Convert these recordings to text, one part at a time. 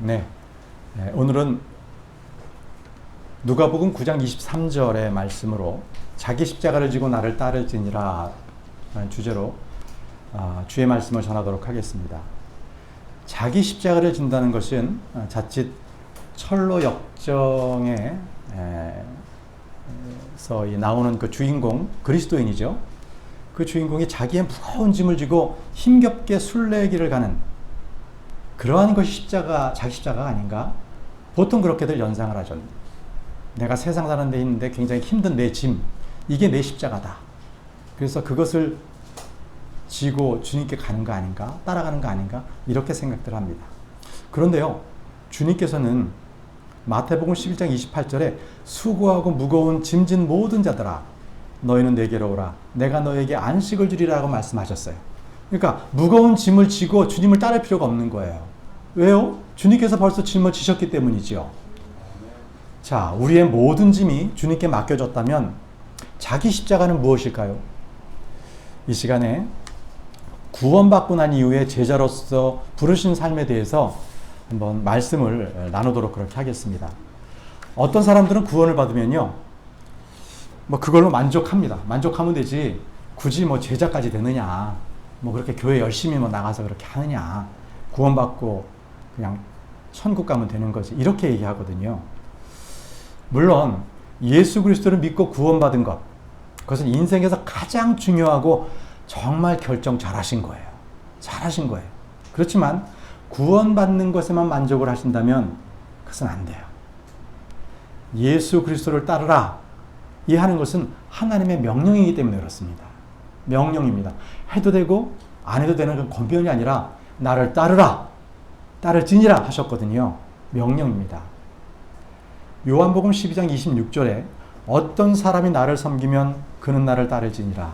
네. 오늘은 누가복음 9장 23절의 말씀으로 자기 십자가를 지고 나를 따르지니라 라는 주제로 주의 말씀을 전하도록 하겠습니다. 자기 십자가를 진다는 것은 자칫 철로 역정에서 나오는 그 주인공 그리스도인이죠. 그 주인공이 자기의 무거운 짐을 지고 힘겹게 순례길을 가는 그러한 것이 자기 십자가가 아닌가? 보통 그렇게들 연상을 하죠. 내가 세상 사는 데 있는데 굉장히 힘든 내 짐, 이게 내 십자가다. 그래서 그것을 지고 주님께 가는 거 아닌가? 따라가는 거 아닌가? 이렇게 생각들 합니다. 그런데요, 주님께서는 마태복음 11장 28절에 수고하고 무거운 짐진 모든 자들아, 너희는 내게로 오라. 내가 너에게 안식을 주리라고 말씀하셨어요. 그러니까 무거운 짐을 지고 주님을 따를 필요가 없는 거예요. 왜요? 주님께서 벌써 짐을 지셨기 때문이지요. 자, 우리의 모든 짐이 주님께 맡겨졌다면 자기 십자가는 무엇일까요? 이 시간에 구원받고 난 이후에 제자로서 부르신 삶에 대해서 한번 말씀을 나누도록 그렇게 하겠습니다. 어떤 사람들은 구원을 받으면요, 그걸로 만족합니다. 만족하면 되지 굳이 제자까지 되느냐, 그렇게 교회 열심히 나가서 그렇게 하느냐, 구원받고 그냥 천국 가면 되는 거지, 이렇게 얘기하거든요. 물론 예수 그리스도를 믿고 구원받은 것, 그것은 인생에서 가장 중요하고 정말 결정 잘하신 거예요. 잘하신 거예요. 그렇지만 구원받는 것에만 만족을 하신다면 그것은 안 돼요. 예수 그리스도를 따르라, 이 하는 것은 하나님의 명령이기 때문에 그렇습니다. 명령입니다. 해도 되고 안 해도 되는 그 권변이 아니라 나를 따르라, 따를지니라 하셨거든요. 명령입니다. 요한복음 12장 26절에 어떤 사람이 나를 섬기면 그는 나를 따를지니라.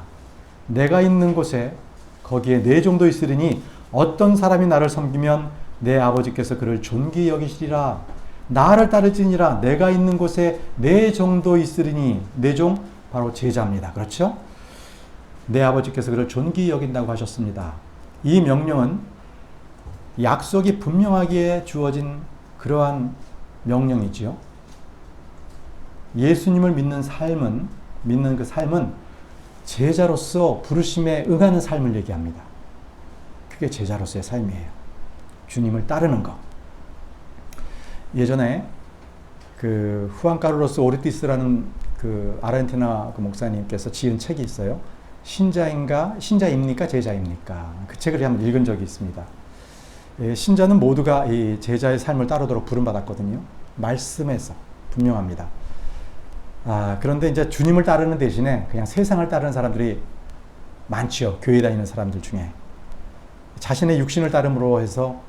내가 있는 곳에 거기에 내 종도 있으리니 어떤 사람이 나를 섬기면 내 아버지께서 그를 존귀히 여기시리라. 나를 따를지니라. 내가 있는 곳에 내 종도 있으리니, 내 종 바로 제자입니다. 그렇죠? 내 아버지께서 그를 존귀히 여긴다고 하셨습니다. 이 명령은 약속이 분명하게 주어진 그러한 명령이지요. 예수님을 믿는 그 삶은 제자로서 부르심에 응하는 삶을 얘기합니다. 그게 제자로서의 삶이에요. 주님을 따르는 것. 예전에 그 후안 카를로스 오르티스라는 그 아르헨티나 그 목사님께서 지은 책이 있어요. 신자입니까? 제자입니까? 그 책을 한번 읽은 적이 있습니다. 신자는 모두가 이 제자의 삶을 따르도록 부름받았거든요. 말씀에서 분명합니다. 그런데 이제 주님을 따르는 대신에 그냥 세상을 따르는 사람들이 많지요. 교회 다니는 사람들 중에. 자신의 육신을 따름으로 해서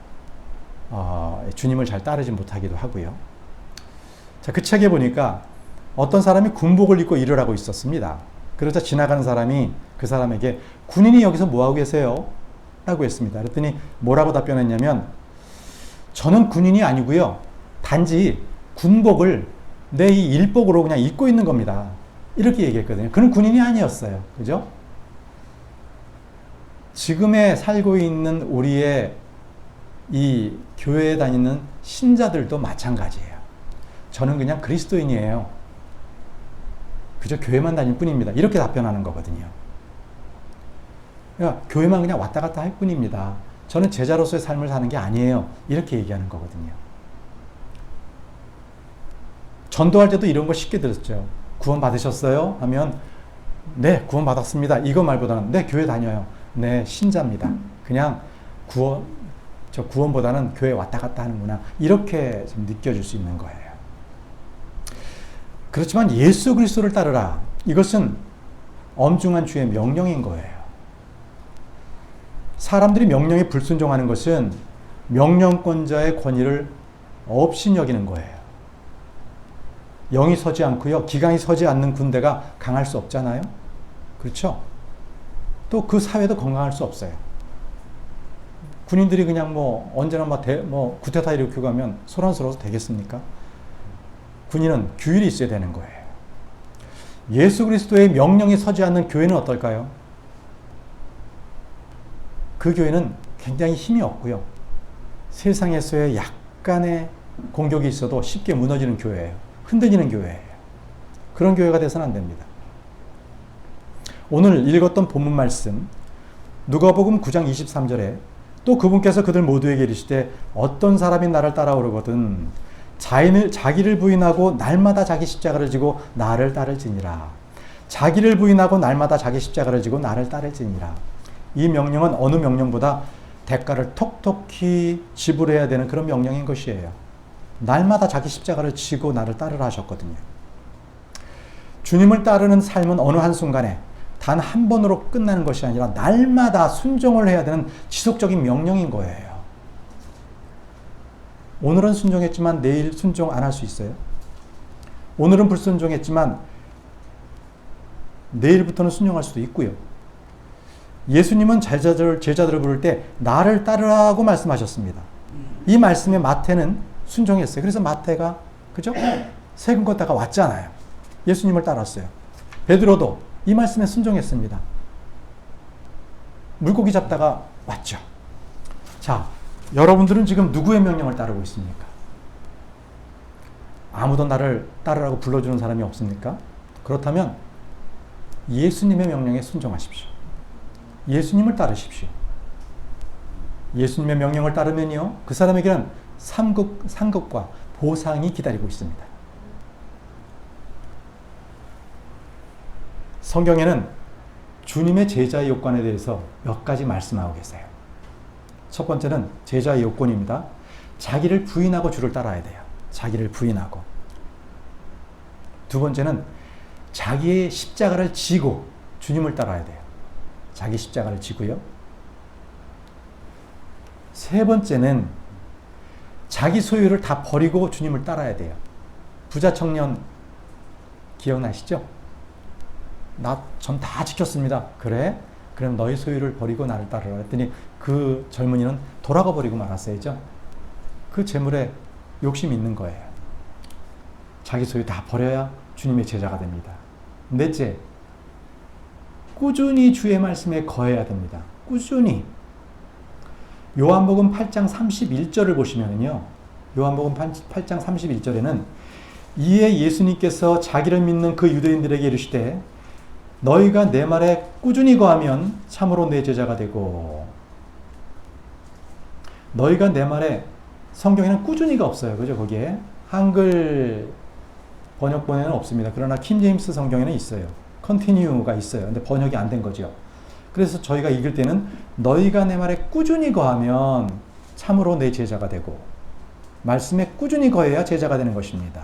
주님을 잘 따르지 못하기도 하고요. 자, 그 책에 보니까 어떤 사람이 군복을 입고 일을 하고 있었습니다. 그러자 지나가는 사람이 그 사람에게 군인이 여기서 뭐하고 계세요? 라고 했습니다. 그랬더니 뭐라고 답변했냐면, 저는 군인이 아니고요, 단지 군복을 내 이 일복으로 그냥 입고 있는 겁니다. 이렇게 얘기했거든요. 그는 군인이 아니었어요. 그죠? 지금에 살고 있는 우리의 이 교회에 다니는 신자들도 마찬가지예요. 저는 그냥 그리스도인이에요. 그저 교회만 다닐 뿐입니다. 이렇게 답변하는 거거든요. 그러니까 교회만 그냥 왔다 갔다 할 뿐입니다. 저는 제자로서의 삶을 사는 게 아니에요. 이렇게 얘기하는 거거든요. 전도할 때도 이런 거 쉽게 들었죠. 구원 받으셨어요? 하면 네, 구원 받았습니다. 이거 말보다는 네, 교회 다녀요. 네, 신자입니다. 그냥 구원보다는 교회 왔다 갔다 하는구나. 이렇게 좀 느껴질 수 있는 거예요. 그렇지만 예수 그리스도를 따르라, 이것은 엄중한 주의 명령인 거예요. 사람들이 명령에 불순종하는 것은 명령권자의 권위를 업신여기는 거예요. 영이 서지 않고요, 기강이 서지 않는 군대가 강할 수 없잖아요. 그렇죠? 또 그 사회도 건강할 수 없어요. 군인들이 그냥 언제나 구태타 일으키고 가면 소란스러워서 되겠습니까? 군인은 규율이 있어야 되는 거예요. 예수 그리스도의 명령이 서지 않는 교회는 어떨까요? 그 교회는 굉장히 힘이 없고요, 세상에서의 약간의 공격이 있어도 쉽게 무너지는 교회예요. 흔들리는 교회예요. 그런 교회가 돼서는 안 됩니다. 오늘 읽었던 본문 말씀 누가복음 9장 23절에 또 그분께서 그들 모두에게 이르시되 어떤 사람이 나를 따라오려거든 자기를 부인하고 날마다 자기 십자가를 지고 나를 따를지니라. 자기를 부인하고 날마다 자기 십자가를 지고 나를 따를지니라. 이 명령은 어느 명령보다 대가를 톡톡히 지불해야 되는 그런 명령인 것이에요. 날마다 자기 십자가를 지고 나를 따르라 하셨거든요. 주님을 따르는 삶은 어느 한순간에 단 한 번으로 끝나는 것이 아니라 날마다 순종을 해야 되는 지속적인 명령인 거예요. 오늘은 순종했지만 내일 순종 안 할 수 있어요. 오늘은 불순종했지만 내일부터는 순종할 수도 있고요. 예수님은 제자들을 부를 때 나를 따르라고 말씀하셨습니다. 이 말씀에 마태는 순종했어요. 그래서 마태가 그죠? 세금 걷다가 왔잖아요. 예수님을 따랐어요. 베드로도 이 말씀에 순종했습니다. 물고기 잡다가 왔죠. 자, 여러분들은 지금 누구의 명령을 따르고 있습니까? 아무도 나를 따르라고 불러주는 사람이 없습니까? 그렇다면 예수님의 명령에 순종하십시오. 예수님을 따르십시오. 예수님의 명령을 따르면요, 그 사람에게는 상급과 보상이 기다리고 있습니다. 성경에는 주님의 제자의 요건에 대해서 몇 가지 말씀하고 계세요. 첫 번째는 제자의 요건입니다. 자기를 부인하고 주를 따라야 돼요. 자기를 부인하고. 두 번째는 자기의 십자가를 지고 주님을 따라야 돼요. 자기 십자가를 지고요. 세 번째는 자기 소유를 다 버리고 주님을 따라야 돼요. 부자 청년 기억나시죠? 전 다 지켰습니다. 그래? 그럼 너희 소유를 버리고 나를 따르라 했더니 그 젊은이는 돌아가 버리고 말았어야죠. 그 재물에 욕심이 있는 거예요. 자기 소유 다 버려야 주님의 제자가 됩니다. 넷째, 꾸준히 주의 말씀에 거해야 됩니다. 꾸준히. 요한복음 8장 31절을 보시면요. 요한복음 8장 31절에는 이에 예수님께서 자기를 믿는 그 유대인들에게 이르시되 너희가 내 말에 꾸준히 거하면 참으로 내 제자가 되고. 너희가 내 말에, 성경에는 꾸준히가 없어요. 그죠? 거기에 한글 번역본에는 없습니다. 그러나 킹제임스 성경에는 있어요. continue가 있어요. 근데 번역이 안 된 거죠. 그래서 저희가 읽을 때는 너희가 내 말에 꾸준히 거하면 참으로 내 제자가 되고, 말씀에 꾸준히 거해야 제자가 되는 것입니다.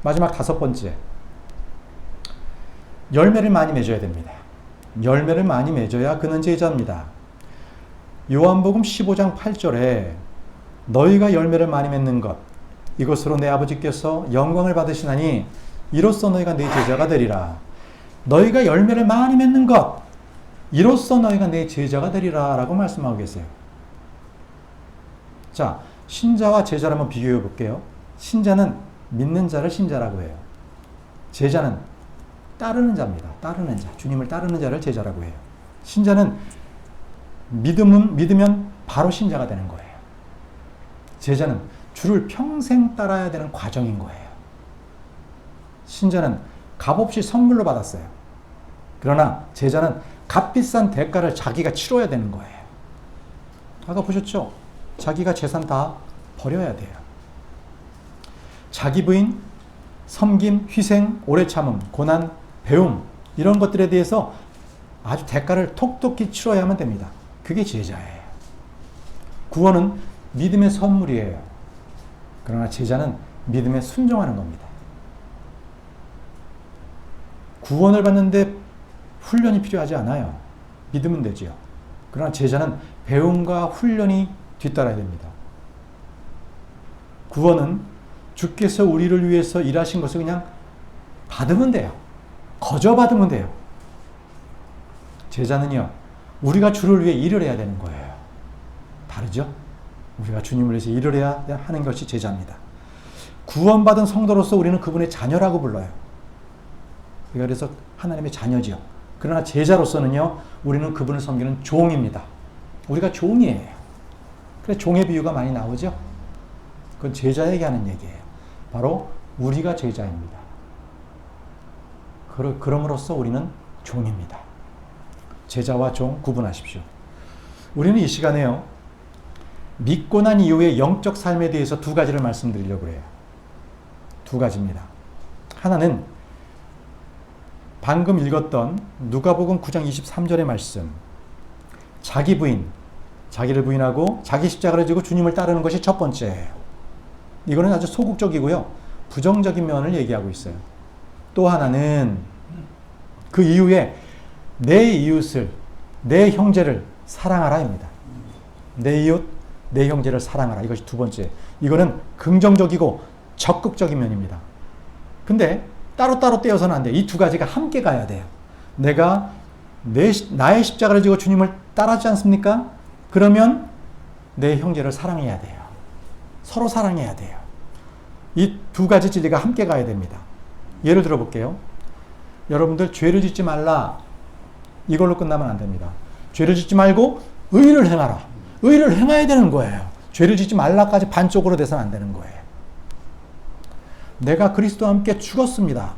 마지막 다섯 번째, 열매를 많이 맺어야 됩니다. 열매를 많이 맺어야 그는 제자입니다. 요한복음 15장 8절에 너희가 열매를 많이 맺는 것, 이것으로 내 아버지께서 영광을 받으시나니 이로써 너희가 내 제자가 되리라. 너희가 열매를 많이 맺는 것, 이로써 너희가 내 제자가 되리라 라고 말씀하고 계세요. 자, 신자와 제자를 한번 비교해 볼게요. 신자는 믿는 자를 신자라고 해요. 제자는 따르는 자입니다. 따르는 자. 주님을 따르는 자를 제자라고 해요. 신자는 믿으면 바로 신자가 되는 거예요. 제자는 주를 평생 따라야 되는 과정인 거예요. 신자는 값없이 선물로 받았어요. 그러나 제자는 값비싼 대가를 자기가 치러야 되는 거예요. 아까 보셨죠? 자기가 재산 다 버려야 돼요. 자기 부인, 섬김, 희생, 오래 참음, 고난, 배움, 이런 것들에 대해서 아주 대가를 톡톡히 치러야만 됩니다. 그게 제자예요. 구원은 믿음의 선물이에요. 그러나 제자는 믿음에 순종하는 겁니다. 구원을 받는데 훈련이 필요하지 않아요. 믿으면 되지요. 그러나 제자는 배움과 훈련이 뒤따라야 됩니다. 구원은 주께서 우리를 위해서 일하신 것을 그냥 받으면 돼요. 거저 받으면 돼요. 제자는요, 우리가 주를 위해 일을 해야 되는 거예요. 다르죠? 우리가 주님을 위해서 일을 해야 하는 것이 제자입니다. 구원받은 성도로서 우리는 그분의 자녀라고 불러요. 우리가 그래서 하나님의 자녀지요. 그러나 제자로서는요, 우리는 그분을 섬기는 종입니다. 우리가 종이에요. 그래 종의 비유가 많이 나오죠. 그건 제자에게 하는 얘기예요. 바로 우리가 제자입니다. 그럼으로써 우리는 종입니다. 제자와 종 구분하십시오. 우리는 이 시간에요, 믿고 난 이후의 영적 삶에 대해서 두 가지를 말씀드리려고 해요. 두 가지입니다. 하나는 방금 읽었던 누가복음 9장 23절의 말씀, 자기 부인, 자기를 부인하고 자기 십자가를 지고 주님을 따르는 것이 첫 번째예요. 이거는 아주 소극적이고요, 부정적인 면을 얘기하고 있어요. 또 하나는 그 이후에 내 이웃을, 내 형제를 사랑하라입니다. 내 이웃, 내 형제를 사랑하라. 이것이 두 번째. 이거는 긍정적이고 적극적인 면입니다. 근데 따로따로 떼어서는 안 돼요. 이 두 가지가 함께 가야 돼요. 내가 나의 십자가를 지고 주님을 따르지 않습니까? 그러면 내 형제를 사랑해야 돼요. 서로 사랑해야 돼요. 이 두 가지 진리가 함께 가야 됩니다. 예를 들어 볼게요. 여러분들 죄를 짓지 말라, 이걸로 끝나면 안 됩니다. 죄를 짓지 말고 의를 행하라. 의를 행해야 되는 거예요. 죄를 짓지 말라까지 반쪽으로 돼서는 안 되는 거예요. 내가 그리스도와 함께 죽었습니다.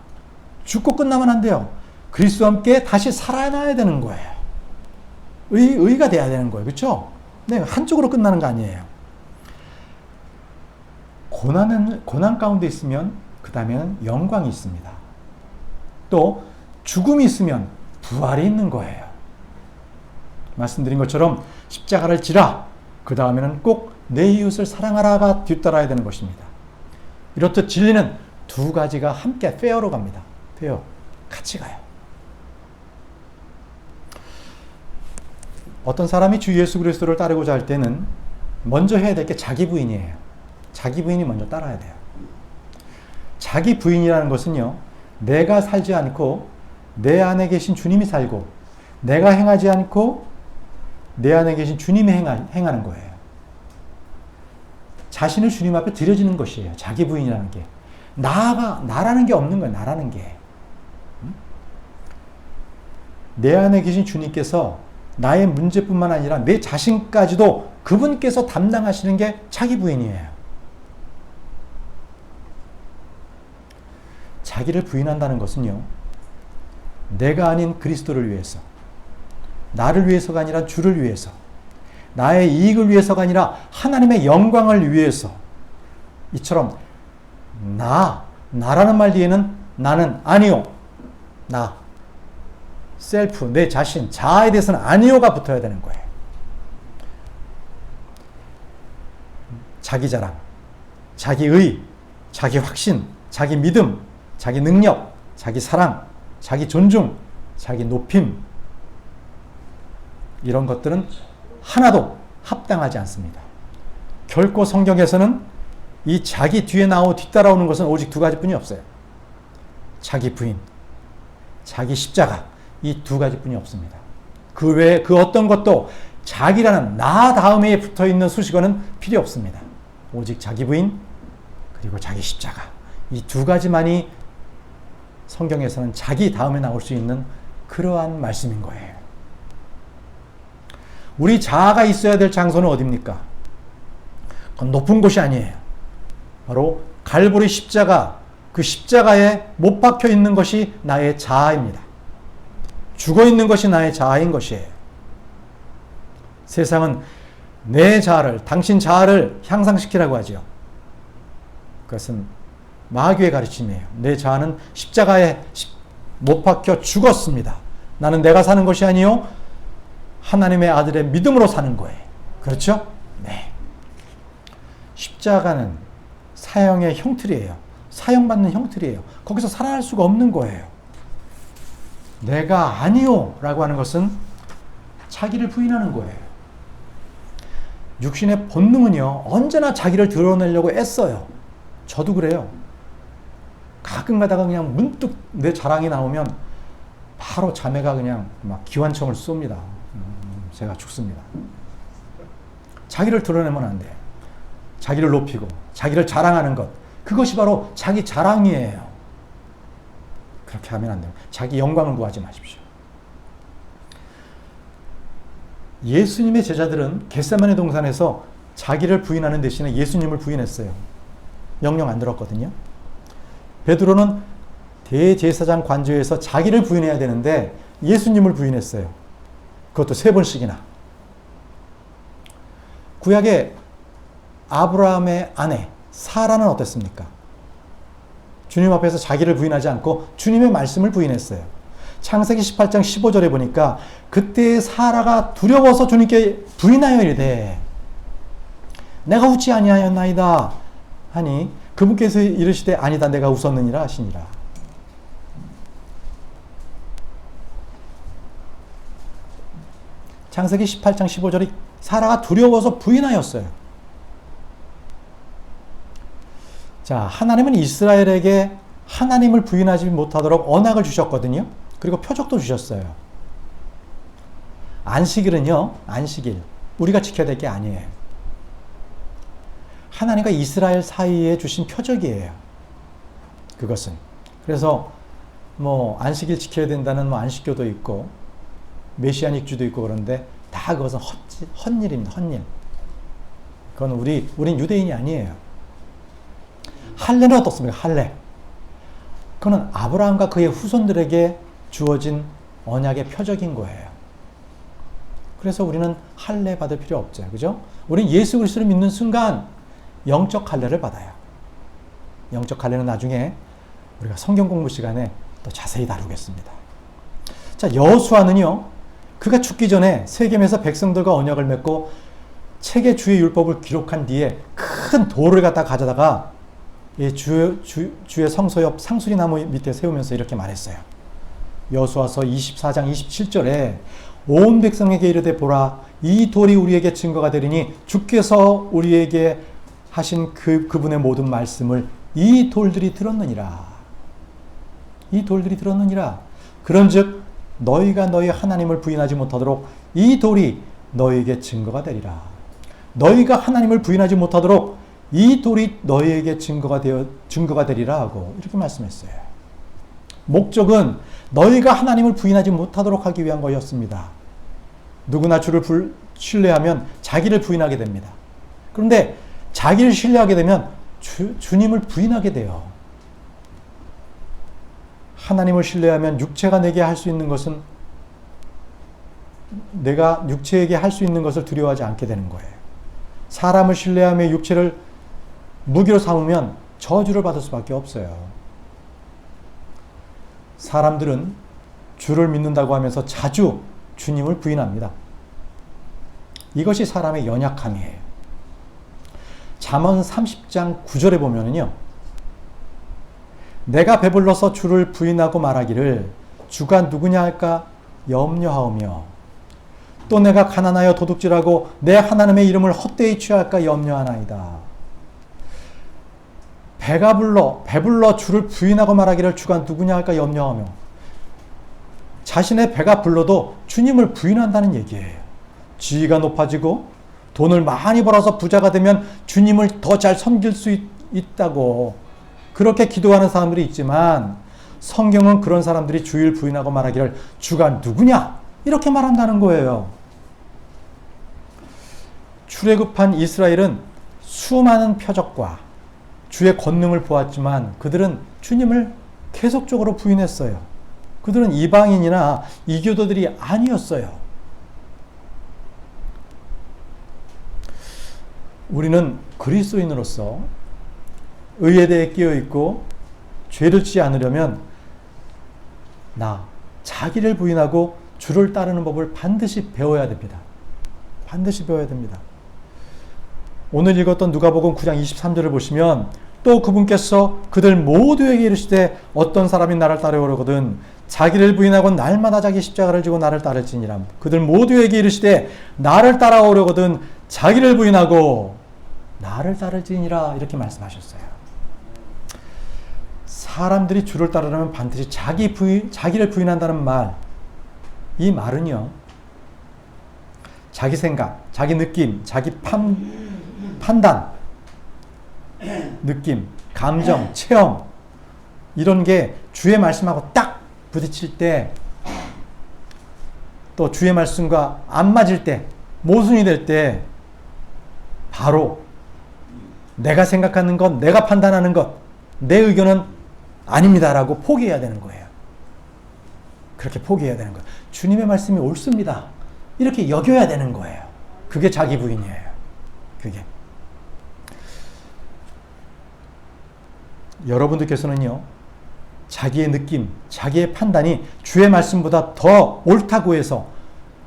죽고 끝나면 안 돼요. 그리스도와 함께 다시 살아나야 되는 거예요. 의가 돼야 되는 거예요. 그렇죠? 네, 한쪽으로 끝나는 거 아니에요. 고난 가운데 있으면 그 다음에는 영광이 있습니다. 또 죽음이 있으면 부활이 있는 거예요. 말씀드린 것처럼 십자가를 지라, 그 다음에는 꼭 내 이웃을 사랑하라가 뒤따라야 되는 것입니다. 이렇듯 진리는 두 가지가 함께 페어로 갑니다. 페어. 같이 가요. 어떤 사람이 주 예수 그리스도를 따르고자 할 때는 먼저 해야 될 게 자기 부인이에요. 자기 부인이 먼저 따라야 돼요. 자기 부인이라는 것은요, 내가 살지 않고 내 안에 계신 주님이 살고, 내가 행하지 않고 내 안에 계신 주님이 행하는 거예요. 자신을 주님 앞에 드려지는 것이에요. 자기 부인이라는 게. 나라는 게 없는 거예요. 나라는 게. 내 안에 계신 주님께서 나의 문제뿐만 아니라 내 자신까지도 그분께서 담당하시는 게 자기 부인이에요. 자기를 부인한다는 것은요, 내가 아닌 그리스도를 위해서, 나를 위해서가 아니라 주를 위해서, 나의 이익을 위해서가 아니라 하나님의 영광을 위해서, 이처럼 나라는 말 뒤에는 나는 아니요, 나, 셀프, 내 자신, 자아에 대해서는 아니요가 붙어야 되는 거예요. 자기 자랑, 자기 의, 자기 확신, 자기 믿음, 자기 능력, 자기 사랑, 자기 존중, 자기 높임, 이런 것들은 하나도 합당하지 않습니다. 결코 성경에서는 이 자기 뒤에 뒤따라오는 것은 오직 두 가지뿐이 없어요. 자기 부인, 자기 십자가, 이 두 가지뿐이 없습니다. 그 외에 그 어떤 것도 자기라는 나 다음에 붙어있는 수식어는 필요 없습니다. 오직 자기 부인, 그리고 자기 십자가, 이 두 가지만이 성경에서는 자기 다음에 나올 수 있는 그러한 말씀인 거예요. 우리 자아가 있어야 될 장소는 어디입니까? 그건 높은 곳이 아니에요. 바로 갈보리 십자가, 그 십자가에 못 박혀 있는 것이 나의 자아입니다. 죽어 있는 것이 나의 자아인 것이에요. 세상은 내 자아를, 당신 자아를 향상시키라고 하죠. 그것은 마귀의 가르침이에요. 내 자아는 십자가에 못 박혀 죽었습니다. 나는 내가 사는 것이 아니요, 하나님의 아들의 믿음으로 사는 거예요. 그렇죠? 네. 십자가는 사형의 형틀이에요. 사형받는 형틀이에요. 거기서 살아날 수가 없는 거예요. 내가 아니요 라고 하는 것은 자기를 부인하는 거예요. 육신의 본능은요, 언제나 자기를 드러내려고 애써요. 저도 그래요. 가끔 가다가 그냥 문득 내 자랑이 나오면 바로 자매가 그냥 막 기관총을 쏩니다. 제가 죽습니다. 자기를 드러내면 안 돼요. 자기를 높이고 자기를 자랑하는 것, 그것이 바로 자기 자랑이에요. 그렇게 하면 안 돼요. 자기 영광을 구하지 마십시오. 예수님의 제자들은 겟세마네 동산에서 자기를 부인하는 대신에 예수님을 부인했어요. 명령 안 들었거든요. 베드로는 대제사장 관저에서 자기를 부인해야 되는데 예수님을 부인했어요. 그것도 3번씩이나. 구약의 아브라함의 아내 사라는 어땠습니까? 주님 앞에서 자기를 부인하지 않고 주님의 말씀을 부인했어요. 창세기 18장 15절에 보니까 그때 사라가 두려워서 주님께 부인하여 이르되 내가 웃지 아니하였나이다 하니 그분께서 이르시되 아니다 내가 웃었느니라 하시니라. 창세기 18장 15절이 사라가 두려워서 부인하였어요. 자, 하나님은 이스라엘에게 하나님을 부인하지 못하도록 언약을 주셨거든요. 그리고 표적도 주셨어요. 안식일은요, 안식일. 우리가 지켜야 될 게 아니에요. 하나님과 이스라엘 사이에 주신 표적이에요. 그것은. 그래서 안식일 지켜야 된다는 안식교도 있고 메시아닉주도 있고 그런데 다 그것은 헛일입니다. 헛일. 그건 우린 유대인이 아니에요. 할례는 어떻습니까? 할례. 그거는 아브라함과 그의 후손들에게 주어진 언약의 표적인 거예요. 그래서 우리는 할례 받을 필요 없죠. 그죠? 우리는 예수 그리스도를 믿는 순간 영적 할례를 받아요. 영적 할례는 나중에 우리가 성경 공부 시간에 또 자세히 다루겠습니다. 자, 여호수아는요. 그가 죽기 전에 세겜에서 백성들과 언약을 맺고 책에 주의 율법을 기록한 뒤에 큰 돌을 갖다 가져다가 주의 성소 옆 상수리 나무 밑에 세우면서 이렇게 말했어요. 여호수아서 24장 27절에 온 백성에게 이르되 보라 이 돌이 우리에게 증거가 되리니 주께서 우리에게 하신 그분의 모든 말씀을 이 돌들이 들었느니라. 이 돌들이 들었느니라. 그런즉 너희가 너희 하나님을 부인하지 못하도록 이 돌이 너희에게 증거가 되리라. 너희가 하나님을 부인하지 못하도록 이 돌이 너희에게 증거가 되리라 하고 이렇게 말씀했어요. 목적은 너희가 하나님을 부인하지 못하도록 하기 위한 것이었습니다. 누구나 주를 신뢰하면 자기를 부인하게 됩니다. 그런데 자기를 신뢰하게 되면 주님을 부인하게 돼요. 하나님을 신뢰하면 육체가 내게 할 수 있는 것은 내가 육체에게 할 수 있는 것을 두려워하지 않게 되는 거예요. 사람을 신뢰하며 육체를 무기로 삼으면 저주를 받을 수밖에 없어요. 사람들은 주를 믿는다고 하면서 자주 주님을 부인합니다. 이것이 사람의 연약함이에요. 잠언 30장 9절에 보면은요. 내가 배불러서 주를 부인하고 말하기를 주가 누구냐 할까 염려하오며 또 내가 가난하여 도둑질하고 내 하나님의 이름을 헛되이 취할까 염려하나이다. 배불러 주를 부인하고 말하기를 주가 누구냐 할까 염려하며 자신의 배가 불러도 주님을 부인한다는 얘기예요. 지위가 높아지고 돈을 많이 벌어서 부자가 되면 주님을 더 잘 섬길 수 있다고 그렇게 기도하는 사람들이 있지만 성경은 그런 사람들이 주를 부인하고 말하기를 주가 누구냐 이렇게 말한다는 거예요. 출애굽한 이스라엘은 수많은 표적과 주의 권능을 보았지만 그들은 주님을 계속적으로 부인했어요. 그들은 이방인이나 이교도들이 아니었어요. 우리는 그리스도인으로서 의에 대해 깨어있고 죄를 짓지 않으려면 자기를 부인하고 주를 따르는 법을 반드시 배워야 됩니다. 반드시 배워야 됩니다. 오늘 읽었던 누가복음 9장 23절을 보시면 또 그분께서 그들 모두에게 이르시되 어떤 사람이 나를 따르려거든 자기를 부인하고 날마다 자기 십자가를 지고 나를 따를지니라. 그들 모두에게 이르시되 나를 따라오려거든 자기를 부인하고 나를 따를지니라 이렇게 말씀하셨어요. 사람들이 주를 따르려면 반드시 자기를 부인한다는 말, 이 말은요 자기 생각, 자기 느낌, 자기 판단, 느낌, 감정, 체험 이런 게 주의 말씀하고 딱 부딪힐 때 또 주의 말씀과 안 맞을 때 모순이 될 때 바로 내가 생각하는 것, 내가 판단하는 것, 내 의견은 아닙니다라고 포기해야 되는 거예요. 그렇게 포기해야 되는 거예요. 주님의 말씀이 옳습니다. 이렇게 여겨야 되는 거예요. 그게 자기 부인이에요. 그게. 여러분들께서는요, 자기의 느낌, 자기의 판단이 주의 말씀보다 더 옳다고 해서,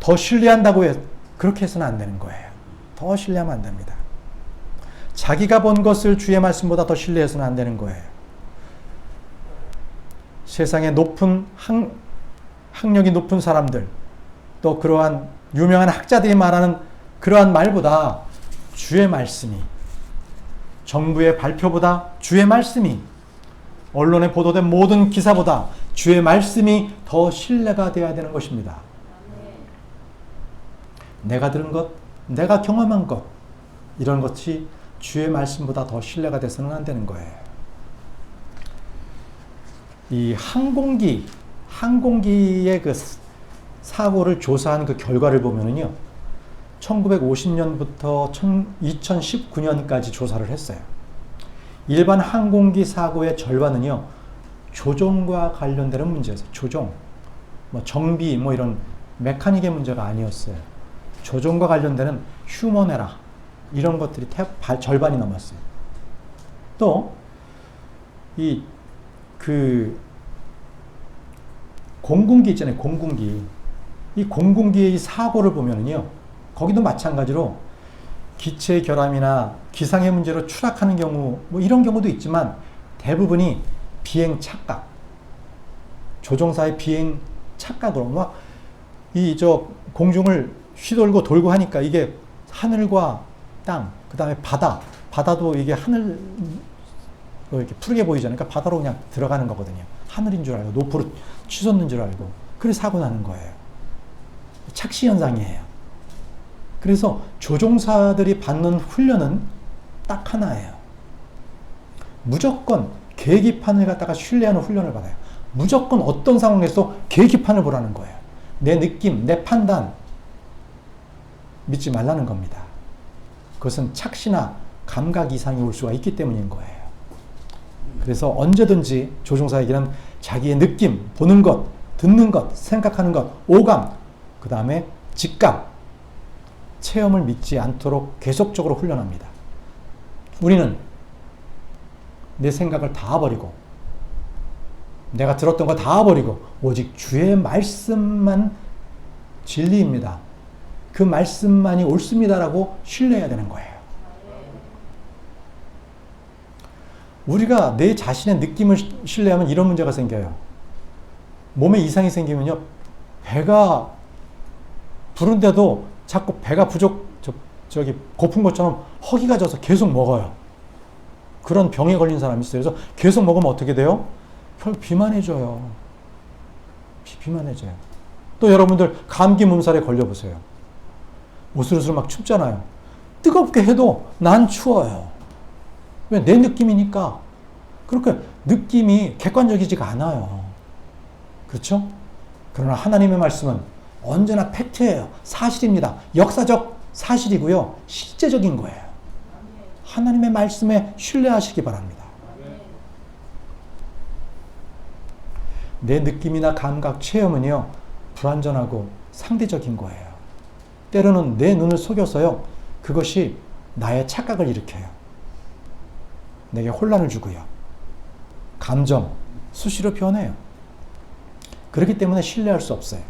더 신뢰한다고 해서, 그렇게 해서는 안 되는 거예요. 더 신뢰하면 안 됩니다. 자기가 본 것을 주의 말씀보다 더 신뢰해서는 안 되는 거예요. 세상에 높은 학력이 높은 사람들, 또 그러한 유명한 학자들이 말하는 그러한 말보다 주의 말씀이, 정부의 발표보다 주의 말씀이, 언론에 보도된 모든 기사보다 주의 말씀이 더 신뢰가 되어야 되는 것입니다. 내가 들은 것, 내가 경험한 것, 이런 것이 주의 말씀보다 더 신뢰가 돼서는 안 되는 거예요. 이 항공기의 그 사고를 조사한 그 결과를 보면은요, 1950년부터 2019년까지 조사를 했어요. 일반 항공기 사고의 절반은요, 조종과 관련되는 문제였어요. 조종, 정비, 이런 메카닉의 문제가 아니었어요. 조종과 관련되는 휴먼 에러, 이런 것들이 절반이 넘었어요. 또, 공군기 있잖아요. 공군기. 이 공군기의 이 사고를 보면은요, 거기도 마찬가지로 기체 결함이나 기상의 문제로 추락하는 경우, 이런 경우도 있지만 대부분이 비행 착각, 조종사의 비행 착각으로 공중을 휘돌고 돌고 하니까 이게 하늘과 땅, 그 다음에 바다도 이게 하늘, 이렇게 푸르게 보이잖아요. 그러니까 바다로 그냥 들어가는 거거든요. 하늘인 줄 알고, 높으로 치솟는 줄 알고. 그래서 사고 나는 거예요. 착시 현상이에요. 그래서 조종사들이 받는 훈련은 딱 하나예요. 무조건 계기판을 갖다가 신뢰하는 훈련을 받아요. 무조건 어떤 상황에서 계기판을 보라는 거예요. 내 느낌, 내 판단 믿지 말라는 겁니다. 그것은 착시나 감각 이상이 올 수가 있기 때문인 거예요. 그래서 언제든지 조종사에게는 자기의 느낌, 보는 것, 듣는 것, 생각하는 것, 오감, 그 다음에 직감, 체험을 믿지 않도록 계속적으로 훈련합니다. 우리는 내 생각을 다 버리고, 내가 들었던 거 다 버리고, 오직 주의 말씀만 진리입니다. 그 말씀만이 옳습니다라고 신뢰해야 되는 거예요. 우리가 내 자신의 느낌을 신뢰하면 이런 문제가 생겨요. 몸에 이상이 생기면요, 배가 부른데도 자꾸 배가 고픈 것처럼 허기가 져서 계속 먹어요. 그런 병에 걸린 사람이 있어요. 그래서 계속 먹으면 어떻게 돼요? 결국 비만해져요. 비만해져요. 또 여러분들 감기 몸살에 걸려보세요. 우슬우슬 막 춥잖아요. 뜨겁게 해도 난 추워요. 왜? 내 느낌이니까. 그렇게 느낌이 객관적이지가 않아요. 그렇죠? 그러나 하나님의 말씀은 언제나 팩트예요. 사실입니다. 역사적 사실이고요. 실제적인 거예요. 하나님의 말씀에 신뢰하시기 바랍니다. 내 느낌이나 감각, 체험은요, 불완전하고 상대적인 거예요. 때로는 내 눈을 속여서요, 그것이 나의 착각을 일으켜요. 내게 혼란을 주고요. 감정, 수시로 변해요. 그렇기 때문에 신뢰할 수 없어요.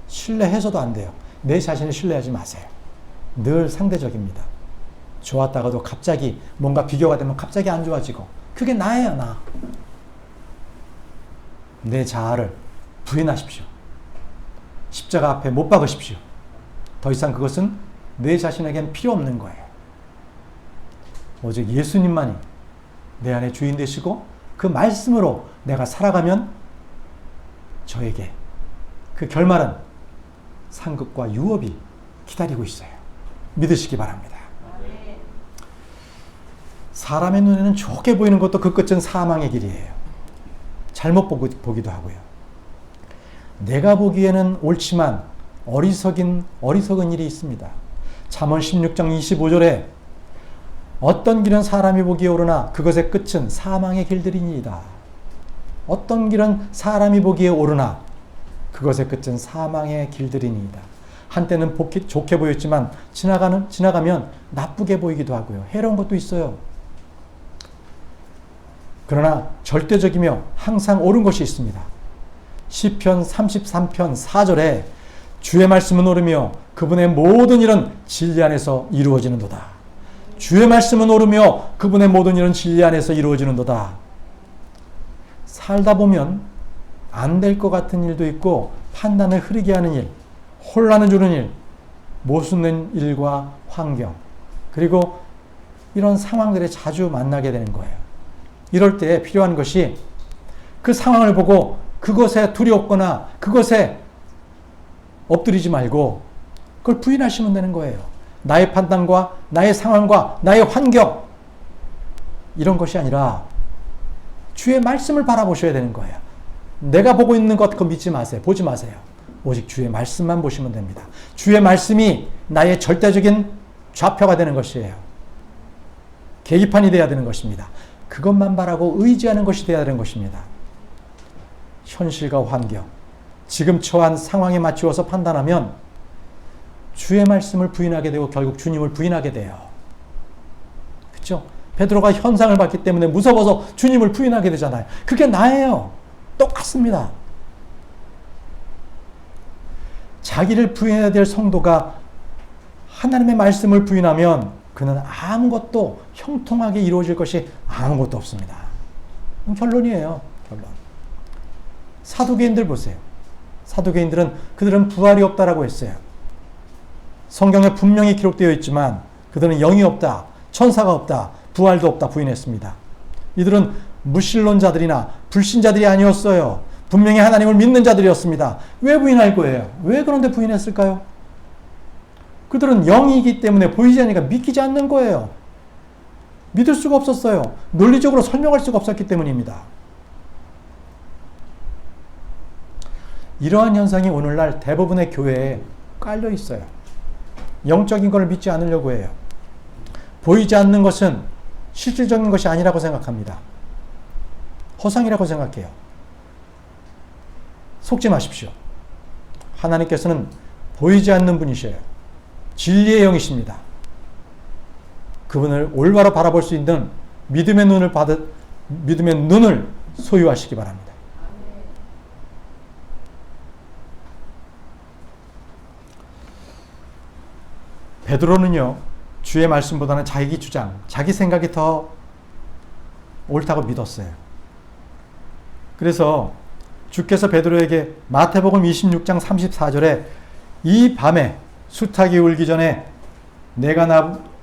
신뢰해서도 안 돼요. 내 자신을 신뢰하지 마세요. 늘 상대적입니다. 좋았다가도 갑자기 뭔가 비교가 되면 갑자기 안 좋아지고, 그게 나예요, 나. 내 자아를 부인하십시오. 십자가 앞에 못 박으십시오. 더 이상 그것은 내 자신에겐 필요 없는 거예요. 오직 예수님만이 내 안에 주인 되시고 그 말씀으로 내가 살아가면 저에게 그 결말은 상급과 유업이 기다리고 있어요. 믿으시기 바랍니다. 사람의 눈에는 좋게 보이는 것도 그 끝은 사망의 길이에요. 잘못 보기도 하고요. 내가 보기에는 옳지만 어리석은 일이 있습니다. 잠언 16장 25절에 어떤 길은 사람이 보기에 오르나 그것의 끝은 사망의 길들이니이다. 어떤 길은 사람이 보기에 오르나 그것의 끝은 사망의 길들이니이다. 한때는 좋게 보였지만 지나가면 나쁘게 보이기도 하고요. 해로운 것도 있어요. 그러나 절대적이며 항상 옳은 것이 있습니다. 시편 33편 4절에 주의 말씀은 옳으며 그분의 모든 일은 진리 안에서 이루어지는도다. 주의 말씀은 옳으며 그분의 모든 일은 진리 안에서 이루어지는도다. 살다 보면 안 될 것 같은 일도 있고 판단을 흐리게 하는 일, 혼란을 주는 일, 모순된 일과 환경, 그리고 이런 상황들에 자주 만나게 되는 거예요. 이럴 때 필요한 것이 그 상황을 보고 그것에 두렵거나 그것에 엎드리지 말고 그걸 부인하시면 되는 거예요. 나의 판단과 나의 상황과 나의 환경 이런 것이 아니라 주의 말씀을 바라보셔야 되는 거예요. 내가 보고 있는 것 그거 믿지 마세요. 보지 마세요. 오직 주의 말씀만 보시면 됩니다. 주의 말씀이 나의 절대적인 좌표가 되는 것이에요. 계기판이 되어야 되는 것입니다. 그것만 바라고 의지하는 것이 되어야 되는 것입니다. 현실과 환경, 지금 처한 상황에 맞추어서 판단하면 주의 말씀을 부인하게 되고 결국 주님을 부인하게 돼요. 그렇죠? 베드로가 현상을 봤기 때문에 무서워서 주님을 부인하게 되잖아요. 그게 나예요. 똑같습니다. 자기를 부인해야 될 성도가 하나님의 말씀을 부인하면 그는 아무것도 형통하게 이루어질 것이 아무것도 없습니다. 결론이에요. 결론. 사두개인들 보세요. 사두개인들은 그들은 부활이 없다라고 했어요. 성경에 분명히 기록되어 있지만 그들은 영이 없다, 천사가 없다, 부활도 없다 부인했습니다. 이들은 무신론자들이나 불신자들이 아니었어요. 분명히 하나님을 믿는 자들이었습니다. 왜 부인할 거예요? 왜 그런데 부인했을까요? 그들은 영이기 때문에 보이지 않으니까 믿기지 않는 거예요. 믿을 수가 없었어요. 논리적으로 설명할 수가 없었기 때문입니다. 이러한 현상이 오늘날 대부분의 교회에 깔려 있어요. 영적인 걸 믿지 않으려고 해요. 보이지 않는 것은 실질적인 것이 아니라고 생각합니다. 허상이라고 생각해요. 속지 마십시오. 하나님께서는 보이지 않는 분이셔요. 진리의 영이십니다. 그분을 올바로 바라볼 수 있는 믿음의 눈을 소유하시기 바랍니다. 베드로는요, 주의 말씀보다는 자기 주장, 자기 생각이 더 옳다고 믿었어요. 그래서 주께서 베드로에게 마태복음 26장 34절에 이 밤에 수탉이 울기 전에 내가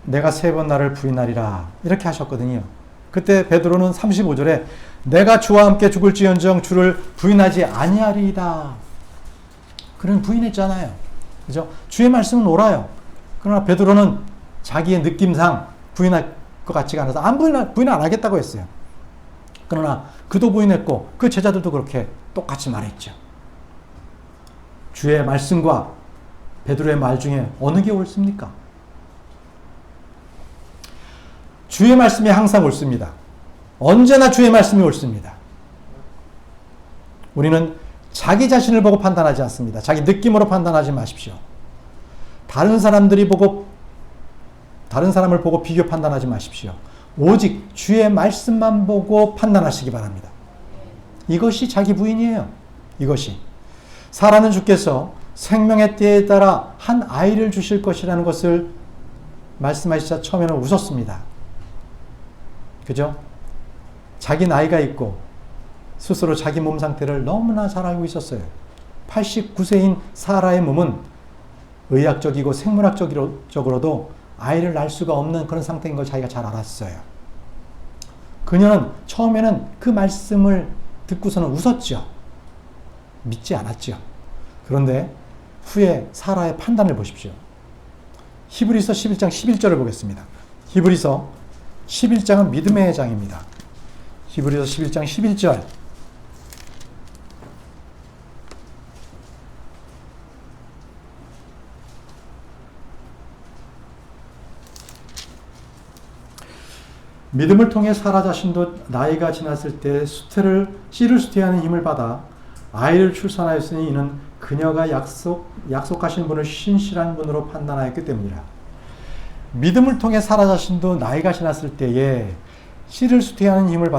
3번 나를 부인하리라 이렇게 하셨거든요. 그때 베드로는 35절에 내가 주와 함께 죽을지언정 주를 부인하지 아니하리이다. 그는 부인했잖아요. 그죠? 주의 말씀은 옳아요. 그러나 베드로는 자기의 느낌상 부인할 것 같지가 않아서 부인 안 하겠다고 했어요. 그러나 그도 부인했고 그 제자들도 그렇게 똑같이 말했죠. 주의 말씀과 베드로의 말 중에 어느 게 옳습니까? 주의 말씀이 항상 옳습니다. 언제나 주의 말씀이 옳습니다. 우리는 자기 자신을 보고 판단하지 않습니다. 자기 느낌으로 판단하지 마십시오. 다른 사람을 보고 비교 판단하지 마십시오. 오직 주의 말씀만 보고 판단하시기 바랍니다. 이것이 자기 부인이에요. 이것이. 살아는 주께서 생명의 때에 따라 한 아이를 주실 것이라는 것을 말씀하시자 처음에는 웃었습니다. 그죠? 자기 나이가 있고 스스로 자기 몸 상태를 너무나 잘 알고 있었어요. 89세인 사라의 몸은 의학적이고 생물학적으로도 아이를 낳을 수가 없는 그런 상태인 걸 자기가 잘 알았어요. 그녀는 처음에는 그 말씀을 듣고서는 웃었죠. 믿지 않았죠. 그런데 후에 사라의 판단을 보십시오. 히브리서 11장 11절을 보겠습니다. 히브리서 11장은 믿음의 장입니다. 히브리서 11장 11절. 믿음을 통해 사라 자신도 나이가 지났을 때 씨를 수태하는 힘을 받아 아이를 출산하였으니 이는 그녀가 약속하신 분을 신실한 분으로 판단하였기 때문이라. 믿음을 통해 사라 자신도 나이가 지났을 때에 씨를 수태하는 힘을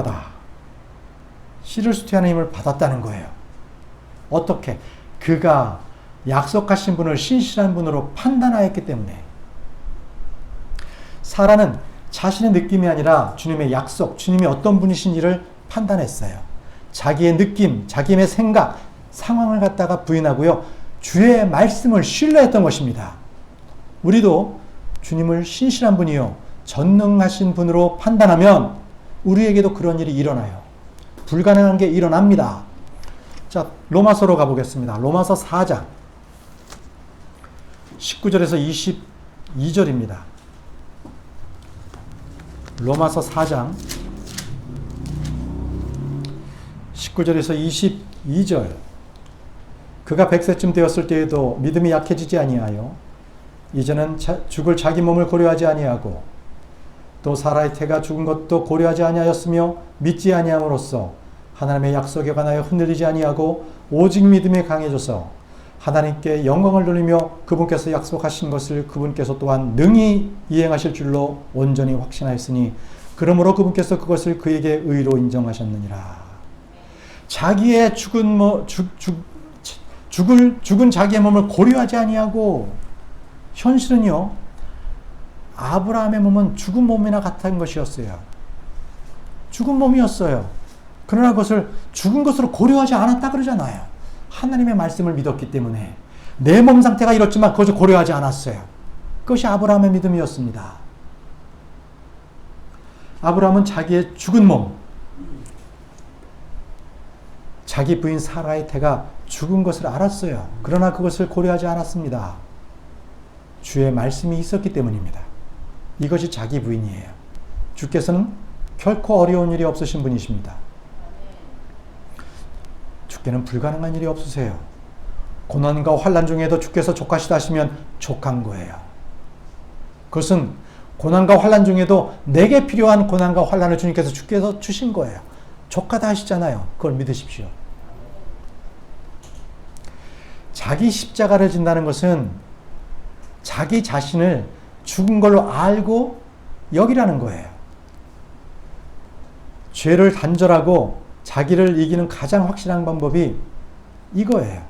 받았다는 거예요. 어떻게? 그가 약속하신 분을 신실한 분으로 판단하였기 때문에. 사라는 자신의 느낌이 아니라 주님의 약속, 주님이 어떤 분이신지를 판단했어요. 자기의 느낌, 자기의 생각, 상황을 갖다가 부인하고요. 주의 말씀을 신뢰했던 것입니다. 우리도 주님을 신실한 분이요, 전능하신 분으로 판단하면 우리에게도 그런 일이 일어나요. 불가능한 게 일어납니다. 자, 로마서로 가보겠습니다. 로마서 4장 19절에서 22절입니다. 로마서 4장 19절에서 22절. 그가 100세쯤 되었을 때에도 믿음이 약해지지 아니하여 이제는 죽을 자기 몸을 고려하지 아니하고 또 사라의 태가 죽은 것도 고려하지 아니하였으며 믿지 아니함으로써 하나님의 약속에 관하여 흔들리지 아니하고 오직 믿음에 강해져서 하나님께 영광을 돌리며 그분께서 약속하신 것을 그분께서 또한 능히 이행하실 줄로 온전히 확신하였으니 그러므로 그분께서 그것을 그에게 의로 인정하셨느니라. 자기의 죽은 자기의 몸을 고려하지 아니하고, 현실은요, 아브라함의 몸은 죽은 몸이나 같은 것이었어요. 죽은 몸이었어요. 그러나 그것을 죽은 것으로 고려하지 않았다 그러잖아요. 하나님의 말씀을 믿었기 때문에 내 몸 상태가 이렇지만 그것을 고려하지 않았어요. 그것이 아브라함의 믿음이었습니다. 아브라함은 자기의 죽은 몸, 자기 부인 사라의 태가 죽은 것을 알았어요. 그러나 그것을 고려하지 않았습니다. 주의 말씀이 있었기 때문입니다. 이것이 자기 부인이에요. 주께서는 결코 어려운 일이 없으신 분이십니다. 주께는 불가능한 일이 없으세요. 고난과 환난 중에도 주께서 족하시다 하시면 족한 거예요. 그것은 고난과 환난 중에도 내게 필요한 고난과 환난을 주께서 주신 거예요. 족하다 하시잖아요. 그걸 믿으십시오. 자기 십자가를 진다는 것은 자기 자신을 죽은 걸로 알고 여기라는 거예요. 죄를 단절하고 자기를 이기는 가장 확실한 방법이 이거예요.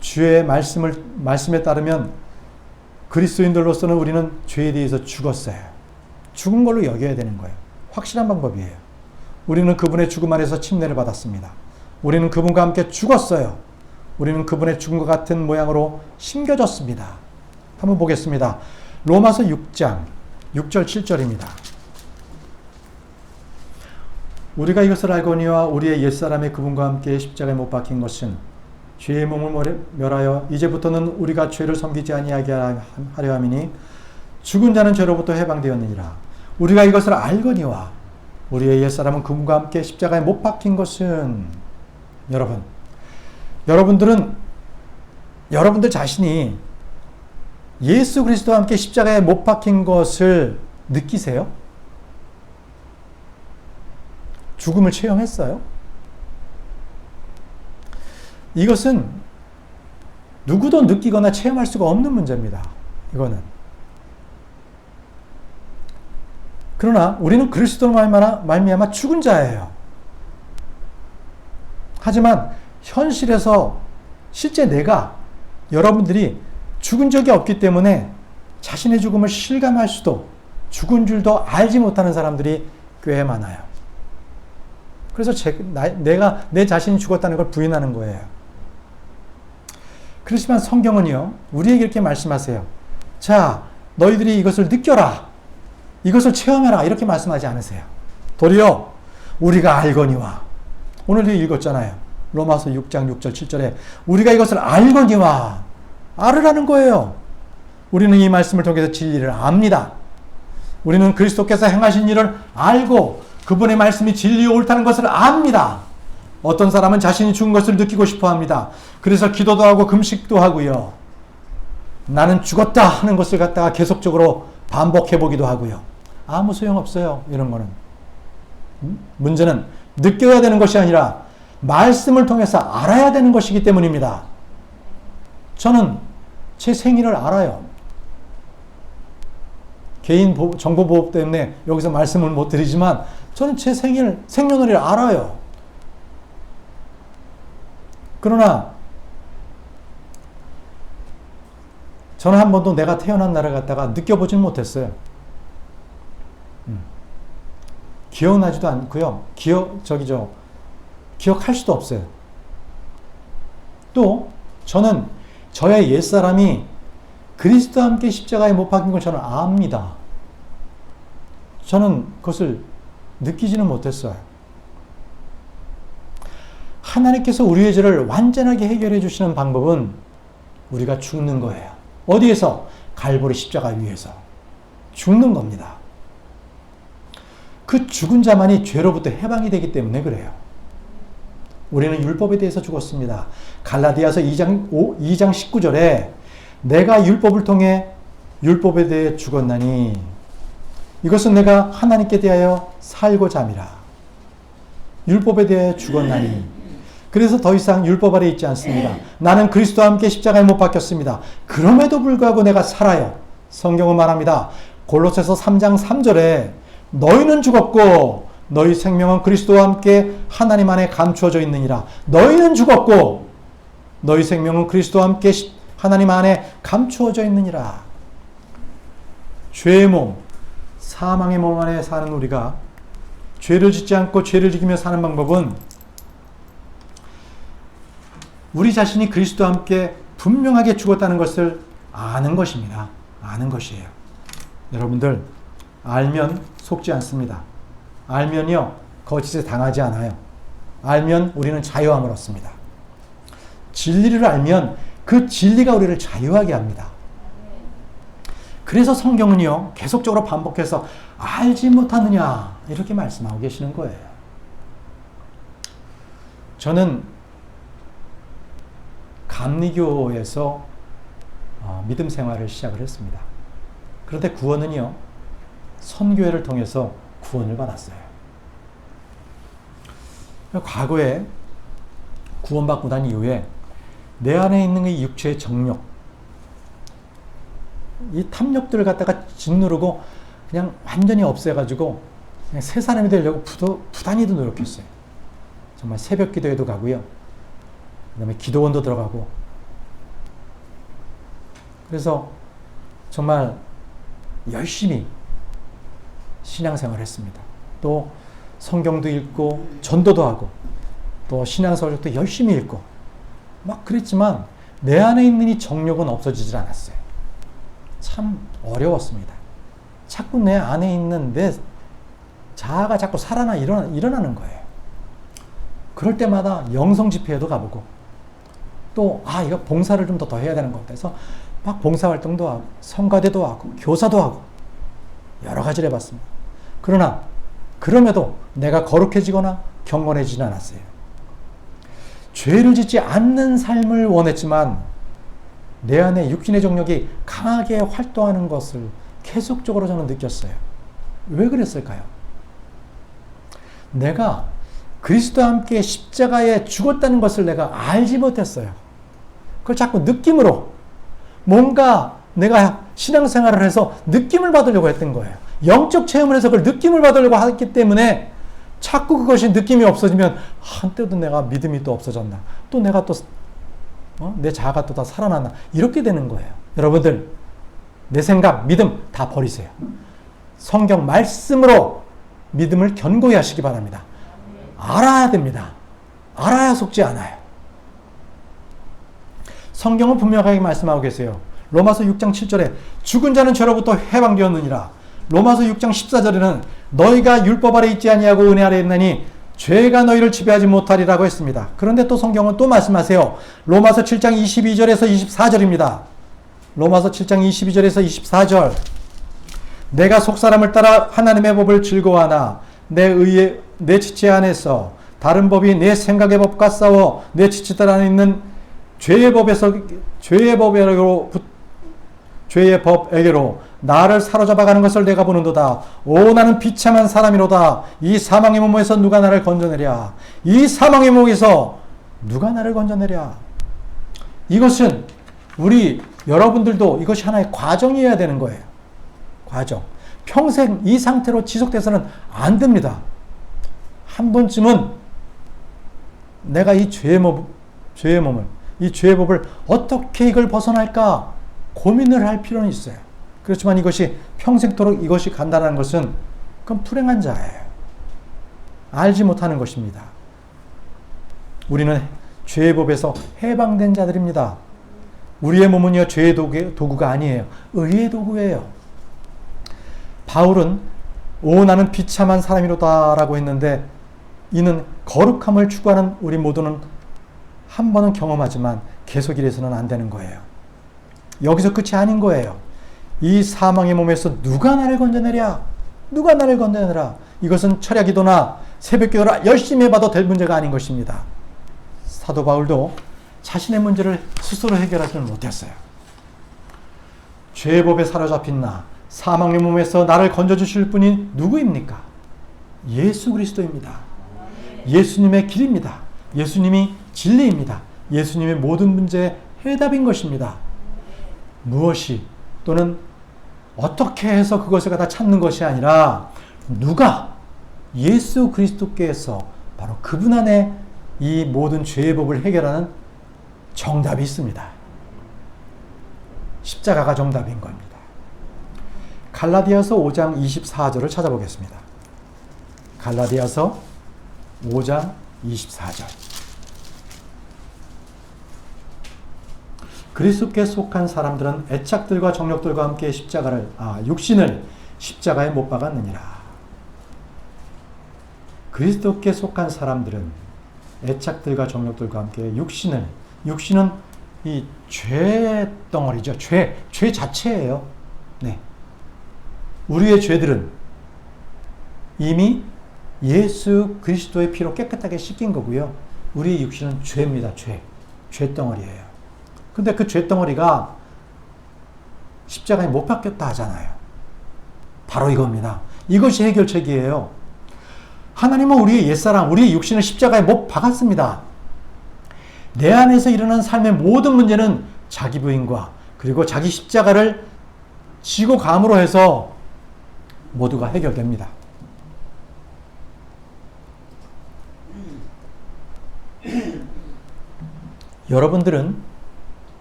주의 말씀에 따르면 그리스도인들로서는 우리는 죄에 대해서 죽었어요. 죽은 걸로 여겨야 되는 거예요. 확실한 방법이에요. 우리는 그분의 죽음 안에서 침례를 받았습니다. 우리는 그분과 함께 죽었어요. 우리는 그분의 죽음과 같은 모양으로 심겨졌습니다. 한번 보겠습니다. 로마서 6장 6절 7절입니다. 우리가 이것을 알거니와 우리의 옛사람의 그분과 함께 십자가에 못 박힌 것은 죄의 몸을 멸하여 이제부터는 우리가 죄를 섬기지 아니하게 하려 함이니 죽은 자는 죄로부터 해방되었느니라. 우리가 이것을 알거니와 우리의 옛사람은 그분과 함께 십자가에 못 박힌 것은, 여러분들 자신이 예수 그리스도와 함께 십자가에 못 박힌 것을 느끼세요? 죽음을 체험했어요? 이것은 누구도 느끼거나 체험할 수가 없는 문제입니다. 이거는. 그러나 우리는 그리스도로 말미암아 죽은 자예요. 하지만 현실에서 실제 여러분들이 죽은 적이 없기 때문에 자신의 죽음을 실감할 수도, 죽은 줄도 알지 못하는 사람들이 꽤 많아요. 그래서 내가 내 자신이 죽었다는 걸 부인하는 거예요. 그렇지만 성경은요, 우리에게 이렇게 말씀하세요. 자, 너희들이 이것을 느껴라. 이것을 체험해라. 이렇게 말씀하지 않으세요. 도리어 우리가 알거니와, 오늘도 읽었잖아요. 로마서 6장 6절 7절에 우리가 이것을 알거니와, 알으라는 거예요. 우리는 이 말씀을 통해서 진리를 압니다. 우리는 그리스도께서 행하신 일을 알고 그분의 말씀이 진리요 옳다는 것을 압니다. 어떤 사람은 자신이 죽은 것을 느끼고 싶어 합니다. 그래서 기도도 하고 금식도 하고요. 나는 죽었다 하는 것을 갖다가 계속적으로 반복해 보기도 하고요. 아무 소용없어요. 이런 거는. 문제는 느껴야 되는 것이 아니라 말씀을 통해서 알아야 되는 것이기 때문입니다. 저는 제 생일을 알아요. 개인 정보보호 때문에 여기서 말씀을 못 드리지만 저는 제 생년월일을 알아요. 그러나 저는 한 번도 내가 태어난 날을 갖다가 느껴보진 못했어요. 기억나지도 않고요. 기억할 수도 없어요. 또 저는 저의 옛사람이 그리스도와 함께 십자가에 못 박힌 걸 저는 압니다. 저는 그것을 느끼지는 못했어요. 하나님께서 우리의 죄를 완전하게 해결해 주시는 방법은 우리가 죽는 거예요. 어디에서? 갈보리 십자가 위에서 죽는 겁니다. 그 죽은 자만이 죄로부터 해방이 되기 때문에 그래요. 우리는 율법에 대해서 죽었습니다. 갈라디아서 2장 19절에 내가 율법을 통해 율법에 대해 죽었나니 이것은 내가 하나님께 대하여 살고자 함이라. 율법에 대해 죽었나니 그래서 더 이상 율법 아래 있지 않습니다. 나는 그리스도와 함께 십자가에 못 박혔습니다. 그럼에도 불구하고 내가 살아요. 성경은 말합니다. 골로새서 3장 3절에 너희는 죽었고 너희 생명은 그리스도와 함께 하나님 안에 감추어져 있느니라. 너희는 죽었고 너희 생명은 그리스도와 함께 하나님 안에 감추어져 있느니라. 죄의 몸, 사망의 몸 안에 사는 우리가 죄를 짓지 않고 죄를 지키며 사는 방법은 우리 자신이 그리스도와 함께 분명하게 죽었다는 것을 아는 것입니다. 아는 것이에요. 여러분들 알면 속지 않습니다. 알면요 거짓에 당하지 않아요. 알면 우리는 자유함을 얻습니다. 진리를 알면 그 진리가 우리를 자유하게 합니다. 그래서 성경은요 계속적으로 반복해서 알지 못하느냐 이렇게 말씀하고 계시는 거예요. 저는 감리교에서 믿음 생활을 시작을 했습니다. 그런데 구원은요 선교회를 통해서 구원을 받았어요. 과거에 구원받고 난 이후에 내 안에 있는 이 육체의 정욕, 이 탐욕들을 갖다가 짓누르고 그냥 완전히 없애가지고 그냥 새 사람이 되려고 부단히도 노력했어요. 정말 새벽 기도에도 가고요. 그 다음에 기도원도 들어가고. 그래서 정말 열심히 신앙생활을 했습니다. 또 성경도 읽고 전도도 하고 또 신앙서적도 열심히 읽고 막 그랬지만 내 안에 있는 이 정욕은 없어지질 않았어요. 참 어려웠습니다. 자꾸 내 안에 있는 내 자아가 자꾸 일어나는 거예요. 그럴 때마다 영성 집회에도 가보고 또 이거 봉사를 좀 더 해야 되는 것 같아서 막 봉사활동도 하고 성가대도 하고 교사도 하고 여러 가지를 해봤습니다. 그러나 그럼에도 내가 거룩해지거나 경건해지진 않았어요. 죄를 짓지 않는 삶을 원했지만 내 안에 육신의 정욕이 강하게 활동하는 것을 계속적으로 저는 느꼈어요. 왜 그랬을까요? 내가 그리스도와 함께 십자가에 죽었다는 것을 내가 알지 못했어요. 그걸 자꾸 느낌으로 뭔가 내가 신앙생활을 해서 느낌을 받으려고 했던 거예요. 영적 체험을 해서 그걸 느낌을 받으려고 했기 때문에 자꾸 그것이 느낌이 없어지면 한때도 내가 믿음이 또 없어졌나, 또 내가 또 내 자아가 또 다 살아났나, 이렇게 되는 거예요. 여러분들 내 생각, 믿음 다 버리세요. 성경 말씀으로 믿음을 견고히 하시기 바랍니다. 알아야 됩니다. 알아야 속지 않아요. 성경은 분명하게 말씀하고 계세요. 로마서 6장 7절에 죽은 자는 죄로부터 해방되었느니라. 로마서 6장 14절에는 너희가 율법 아래 있지 아니하고 은혜 아래 있나니 죄가 너희를 지배하지 못하리라고 했습니다. 그런데 또 성경은 또 말씀하세요. 로마서 7장 22절에서 24절입니다. 로마서 7장 22절에서 24절. 내가 속사람을 따라 하나님의 법을 즐거워하나 내 지체 안에서 다른 법이 내 생각의 법과 싸워 내 지체들 안에 있는 죄의 법에게로 나를 사로잡아가는 것을 내가 보는도다. 오 나는 비참한 사람이로다. 이 사망의 몸에서 누가 나를 건져내랴. 이 사망의 몸에서 누가 나를 건져내랴. 이것은 우리 여러분들도 이것이 하나의 과정이어야 되는 거예요. 과정. 평생 이 상태로 지속돼서는 안 됩니다. 한 번쯤은 내가 이 죄의 몸을, 이 죄의 법을 어떻게 이걸 벗어날까 고민을 할 필요는 있어요. 그렇지만 이것이 평생토록 이것이 간다는 것은 그건 불행한 자예요. 알지 못하는 것입니다. 우리는 죄의 법에서 해방된 자들입니다. 우리의 몸은요 죄의 도구가 아니에요. 의의 도구예요. 바울은 오 나는 비참한 사람이로다 라고 했는데 이는 거룩함을 추구하는 우리 모두는 한 번은 경험하지만 계속 이래서는 안 되는 거예요. 여기서 끝이 아닌 거예요. 이 사망의 몸에서 누가 나를 건져내랴? 누가 나를 건져내라? 이것은 철야기도나 새벽기도나 열심히 해봐도 될 문제가 아닌 것입니다. 사도 바울도 자신의 문제를 스스로 해결하지는 못했어요. 죄의 법에 사로잡힌 나, 사망의 몸에서 나를 건져주실 분이 누구입니까? 예수 그리스도입니다. 예수님의 길입니다. 예수님이 진리입니다. 예수님의 모든 문제의 해답인 것입니다. 무엇이 또는 어떻게 해서 그것을 갖다 찾는 것이 아니라 누가 예수 그리스도께서 바로 그분 안에 이 모든 죄의 법을 해결하는 정답이 있습니다. 십자가가 정답인 겁니다. 갈라디아서 5장 24절을 찾아보겠습니다. 갈라디아서 5장 24절. 그리스도께 속한 사람들은 애착들과 정욕들과 함께 육신을 십자가에 못 박았느니라. 그리스도께 속한 사람들은 애착들과 정욕들과 함께 육신은 이 죄 덩어리죠. 죄 자체예요. 네. 우리의 죄들은 이미 예수 그리스도의 피로 깨끗하게 씻긴 거고요. 우리의 육신은 죄입니다. 죄 덩어리예요. 근데 그 죄 덩어리가 십자가에 못 박혔다 하잖아요. 바로 이겁니다. 이것이 해결책이에요. 하나님은 우리의 옛사람, 우리의 육신을 십자가에 못 박았습니다. 내 안에서 일어난 삶의 모든 문제는 자기 부인과 그리고 자기 십자가를 지고 감으로 해서 모두가 해결됩니다.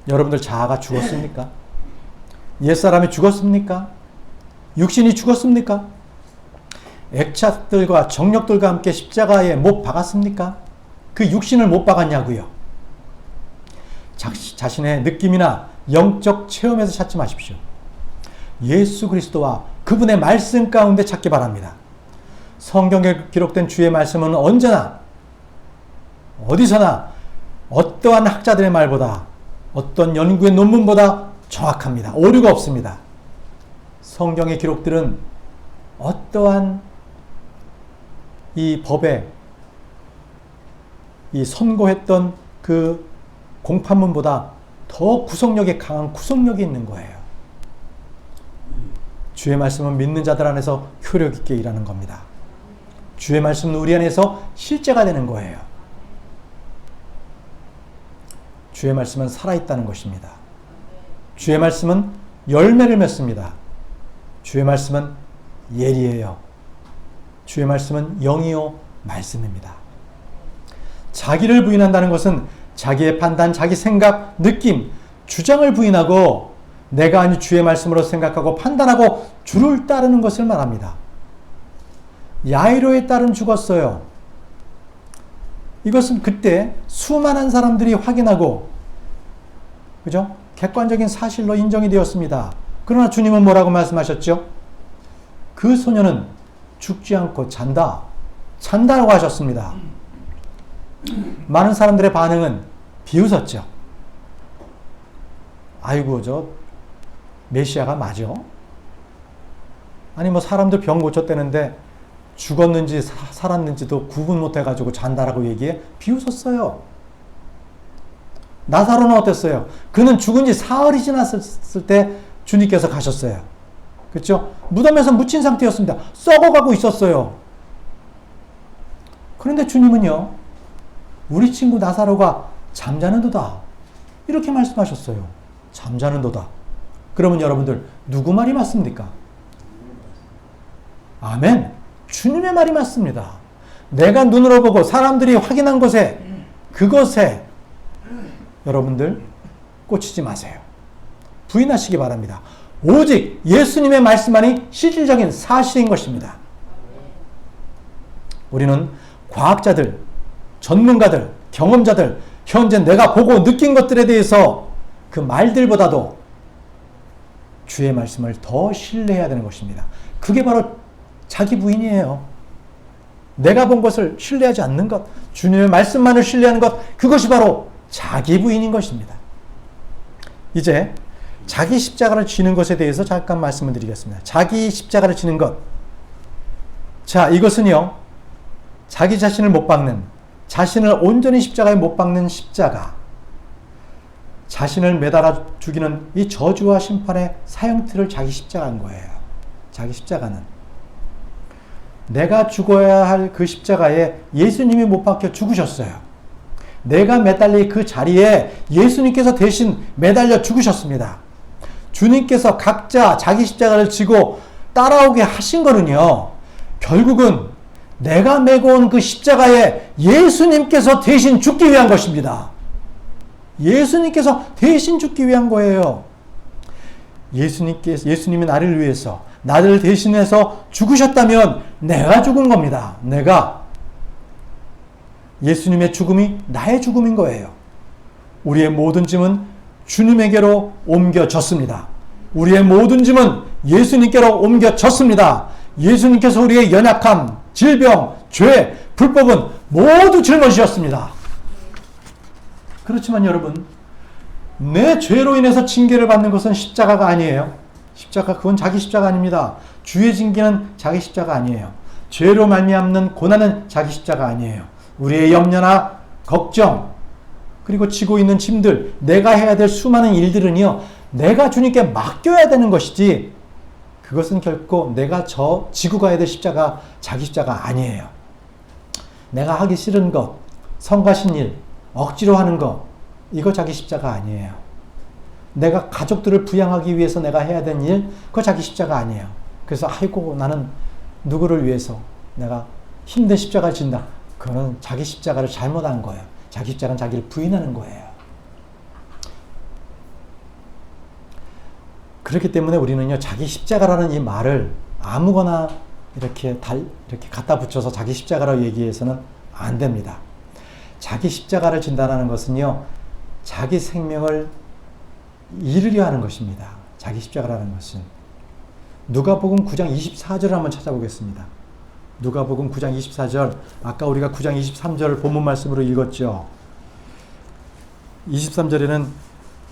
여러분들 자아가 죽었습니까? 옛사람이 죽었습니까? 육신이 죽었습니까? 애착들과 정욕들과 함께 십자가에 못 박았습니까? 그 육신을 못 박았냐고요. 자신의 느낌이나 영적 체험에서 찾지 마십시오. 예수 그리스도와 그분의 말씀 가운데 찾기 바랍니다. 성경에 기록된 주의 말씀은 언제나 어디서나 어떠한 학자들의 말보다 어떤 연구의 논문보다 정확합니다. 오류가 없습니다. 성경의 기록들은 어떠한 이 법에 이 선고했던 그 공판문보다 더 구속력이 강한 구속력이 있는 거예요. 주의 말씀은 믿는 자들 안에서 효력 있게 일하는 겁니다. 주의 말씀은 우리 안에서 실제가 되는 거예요. 주의 말씀은 살아있다는 것입니다. 주의 말씀은 열매를 맺습니다. 주의 말씀은 예리해요. 주의 말씀은 영이요 말씀입니다. 자기를 부인한다는 것은 자기의 판단, 자기 생각, 느낌, 주장을 부인하고 내가 아니 주의 말씀으로 생각하고 판단하고 주를 따르는 것을 말합니다. 야이로의 딸은 죽었어요. 이것은 그때 수많은 사람들이 확인하고, 그죠? 객관적인 사실로 인정이 되었습니다. 그러나 주님은 뭐라고 말씀하셨죠? 그 소녀는 죽지 않고 잔다라고 하셨습니다. 많은 사람들의 반응은 비웃었죠. 아이고, 저 메시아가 맞아? 아니 뭐 사람들 병 고쳤다는데 죽었는지 살았는지도 구분 못해가지고 잔다라고 얘기해? 비웃었어요. 나사로는 어땠어요? 그는 죽은 지 사흘이 지났을 때 주님께서 가셨어요. 그렇죠? 무덤에서 묻힌 상태였습니다. 썩어가고 있었어요. 그런데 주님은요, 우리 친구 나사로가 잠자는도다, 이렇게 말씀하셨어요. 잠자는도다. 그러면 여러분들 누구 말이 맞습니까? 아멘. 주님의 말이 맞습니다. 내가 눈으로 보고 사람들이 확인한 것에, 그것에 여러분들 꽂히지 마세요. 부인하시기 바랍니다. 오직 예수님의 말씀만이 실질적인 사실인 것입니다. 우리는 과학자들, 전문가들, 경험자들, 현재 내가 보고 느낀 것들에 대해서 그 말들보다도 주의 말씀을 더 신뢰해야 되는 것입니다. 그게 바로 자기 부인이에요. 내가 본 것을 신뢰하지 않는 것, 주님의 말씀만을 신뢰하는 것, 그것이 바로 자기 부인인 것입니다. 이제 자기 십자가를 지는 것에 대해서 잠깐 말씀을 드리겠습니다. 자기 십자가를 지는 것. 자, 이것은요, 자기 자신을 못 박는, 자신을 온전히 십자가에 못 박는 십자가, 자신을 매달아 죽이는 이 저주와 심판의 사형틀을 자기 십자가인 거예요. 자기 십자가는 내가 죽어야 할 그 십자가에 예수님이 못 박혀 죽으셨어요. 내가 매달릴 그 자리에 예수님께서 대신 매달려 죽으셨습니다. 주님께서 각자 자기 십자가를 지고 따라오게 하신 거는요, 결국은 내가 메고 온 그 십자가에 예수님께서 대신 죽기 위한 것입니다. 예수님께서 대신 죽기 위한 거예요. 예수님이 나를 위해서, 나를 대신해서 죽으셨다면 내가 죽은 겁니다. 예수님의 죽음이 나의 죽음인 거예요. 우리의 모든 짐은 주님에게로 옮겨졌습니다. 우리의 모든 짐은 예수님께로 옮겨졌습니다. 예수님께서 우리의 연약함, 질병, 죄, 불법은 모두 짊어지셨습니다. 그렇지만 여러분, 내 죄로 인해서 징계를 받는 것은 십자가가 아니에요. 그건 자기 십자가 아닙니다. 주의 징계는 자기 십자가 아니에요. 죄로 말미암는 고난은 자기 십자가 아니에요. 우리의 염려나 걱정, 그리고 지고 있는 짐들, 내가 해야 될 수많은 일들은요, 내가 주님께 맡겨야 되는 것이지, 그것은 결코 내가 지고 가야 될 십자가, 자기 십자가 아니에요. 내가 하기 싫은 것, 성가신 일, 억지로 하는 것, 이거 자기 십자가 아니에요. 내가 가족들을 부양하기 위해서 내가 해야 되는 일, 그거 자기 십자가 아니에요. 그래서 아이고, 나는 누구를 위해서 내가 힘든 십자가를 진다. 그거는 자기 십자가를 잘못한 거예요. 자기 십자가는 자기를 부인하는 거예요. 그렇기 때문에 우리는요, 자기 십자가라는 이 말을 아무거나 이렇게 갖다 붙여서 자기 십자가라고 얘기해서는 안 됩니다. 자기 십자가를 진다는 것은요, 자기 생명을 잃으려 하는 것입니다. 자기 십자가라는 것은. 누가복음 9장 24절을 한번 찾아보겠습니다. 누가복음 9장 24절, 아까 우리가 9장 23절을 본문 말씀으로 읽었죠. 23절에는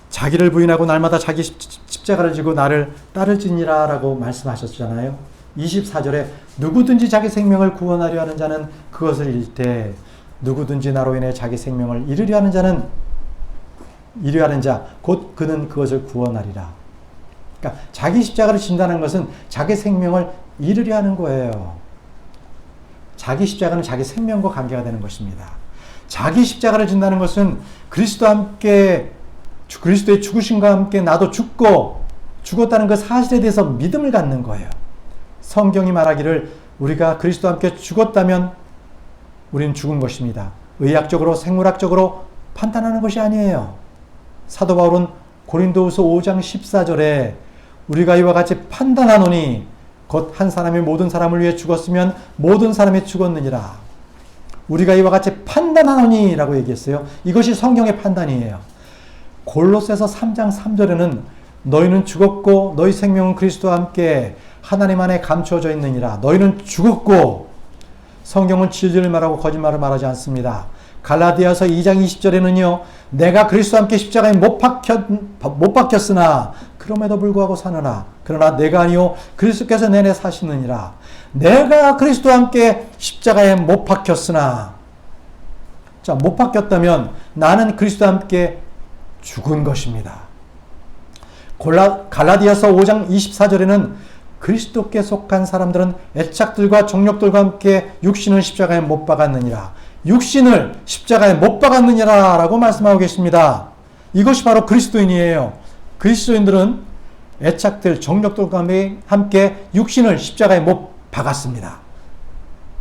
자기를 부인하고 날마다 자기 십자가를 지고 나를 따를지니라 라고 말씀하셨잖아요. 24절에 누구든지 자기 생명을 구원하려 하는 자는 그것을 잃되 누구든지 나로 인해 자기 생명을 잃으려 하는 자 곧 그는 그것을 구원하리라. 그러니까 자기 십자가를 진다는 것은 자기 생명을 잃으려 하는 거예요. 자기 십자가는 자기 생명과 관계가 되는 것입니다. 자기 십자가를 진다는 것은 그리스도의 죽으심과 함께 나도 죽었다는 그 사실에 대해서 믿음을 갖는 거예요. 성경이 말하기를 우리가 그리스도와 함께 죽었다면 우리는 죽은 것입니다. 의학적으로, 생물학적으로 판단하는 것이 아니에요. 사도 바울은 고린도후서 5장 14절에 우리가 이와 같이 판단하노니 곧 한 사람이 모든 사람을 위해 죽었으면 모든 사람이 죽었느니라. 우리가 이와 같이 판단하노니 라고 얘기했어요. 이것이 성경의 판단이에요. 골로새서 3장 3절에는 너희는 죽었고 너희 생명은 그리스도와 함께 하나님 안에 감추어져 있느니라. 너희는 죽었고, 성경은 진리를 말하고 거짓말을 말하지 않습니다. 갈라디아서 2장 20절에는요. 내가 그리스도와 함께 십자가에 못 박혔으나 그럼에도 불구하고 사느라. 그러나 내가 아니요 그리스도께서 내내 사시느니라. 내가 그리스도와 함께 십자가에 못 박혔으나, 자, 못 박혔다면 나는 그리스도와 함께 죽은 것입니다. 갈라디아서 5장 24절에는 그리스도께 속한 사람들은 애착들과 정욕들과 함께 육신을 십자가에 못 박았느니라. 육신을 십자가에 못 박았느니라 라고 말씀하고 계십니다. 이것이 바로 그리스도인이에요. 그리스도인들은 애착들, 정욕들과 함께 육신을 십자가에 못 박았습니다.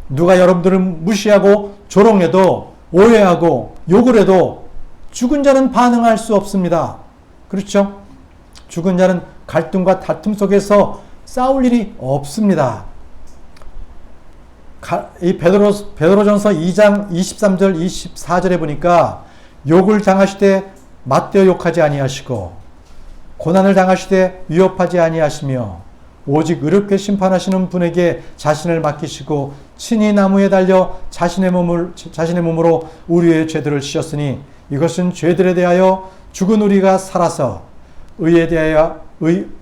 누가 여러분들을 무시하고 조롱해도, 오해하고 욕을 해도 죽은 자는 반응할 수 없습니다. 그렇죠? 죽은 자는 갈등과 다툼 속에서 싸울 일이 없습니다. 이 베드로전서 2장 23절 24절에 보니까 욕을 당하시되 맞대어 욕하지 아니하시고 고난을 당하시되 위협하지 아니하시며 오직 의롭게 심판하시는 분에게 자신을 맡기시고 친히 나무에 달려 자신의 몸으로 우리의 죄들을 지셨으니 이것은 죄들에 대하여 죽은 우리가 살아서 의에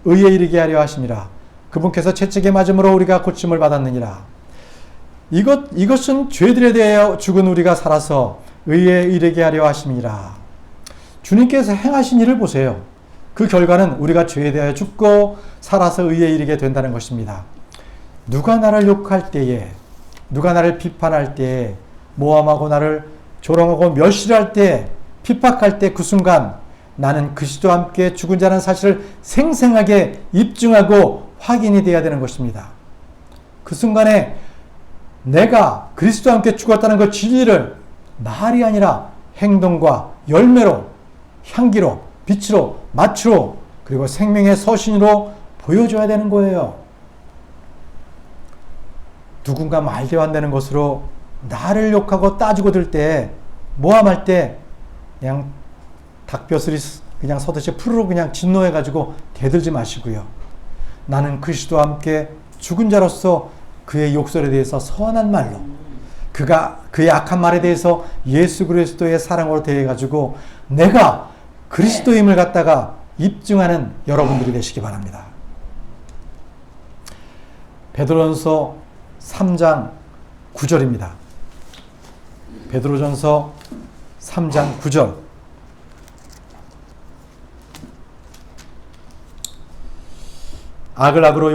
이르게 하려 하심이라. 그분께서 채찍에 맞음으로 우리가 고침을 받았느니라. 이것은 죄들에 대하여 죽은 우리가 살아서 의에 이르게 하려 하심이라. 주님께서 행하신 일을 보세요. 그 결과는 우리가 죄에 대하여 죽고 살아서 의에 이르게 된다는 것입니다. 누가 나를 욕할 때에, 누가 나를 비판할 때에, 모함하고 나를 조롱하고 멸시할 때, 핍박할 때 그 순간 나는 그리스도와 함께 죽은 자라는 사실을 생생하게 입증하고 확인이 되어야 되는 것입니다. 그 순간에 내가 그리스도와 함께 죽었다는 그 진리를 말이 아니라 행동과 열매로, 향기로, 빛으로, 맛으로, 그리고 생명의 서신으로 보여줘야 되는 거예요. 누군가 말대로 안 되는 것으로 나를 욕하고 따지고 들 때, 모함할 때 그냥 닭벼슬이 그냥 서듯이 푸르르 그냥 진노해가지고 대들지 마시고요. 나는 그리스도와 함께 죽은 자로서 그의 욕설에 대해서 선한 말로, 그의 악한 말에 대해서 예수 그리스도의 사랑으로 대해가지고 내가 그리스도임을 갖다가 입증하는 여러분들이 되시기 바랍니다. 베드로전서 3장 9절입니다. 베드로전서 3장 9절. 악을 악으로